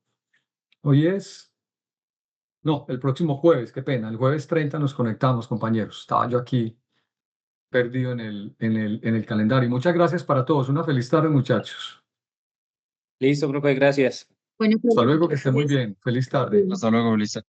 A: Hoy es, no, el próximo jueves, qué pena. El jueves 30 nos conectamos, compañeros. Estaba yo aquí perdido en el calendario. Muchas gracias para todos. Una feliz tarde, muchachos.
C: Listo, profe, gracias.
F: Bueno,
A: Hasta luego, que
F: profe,
A: estén muy bien. Feliz tarde.
G: Hasta luego, Lisa.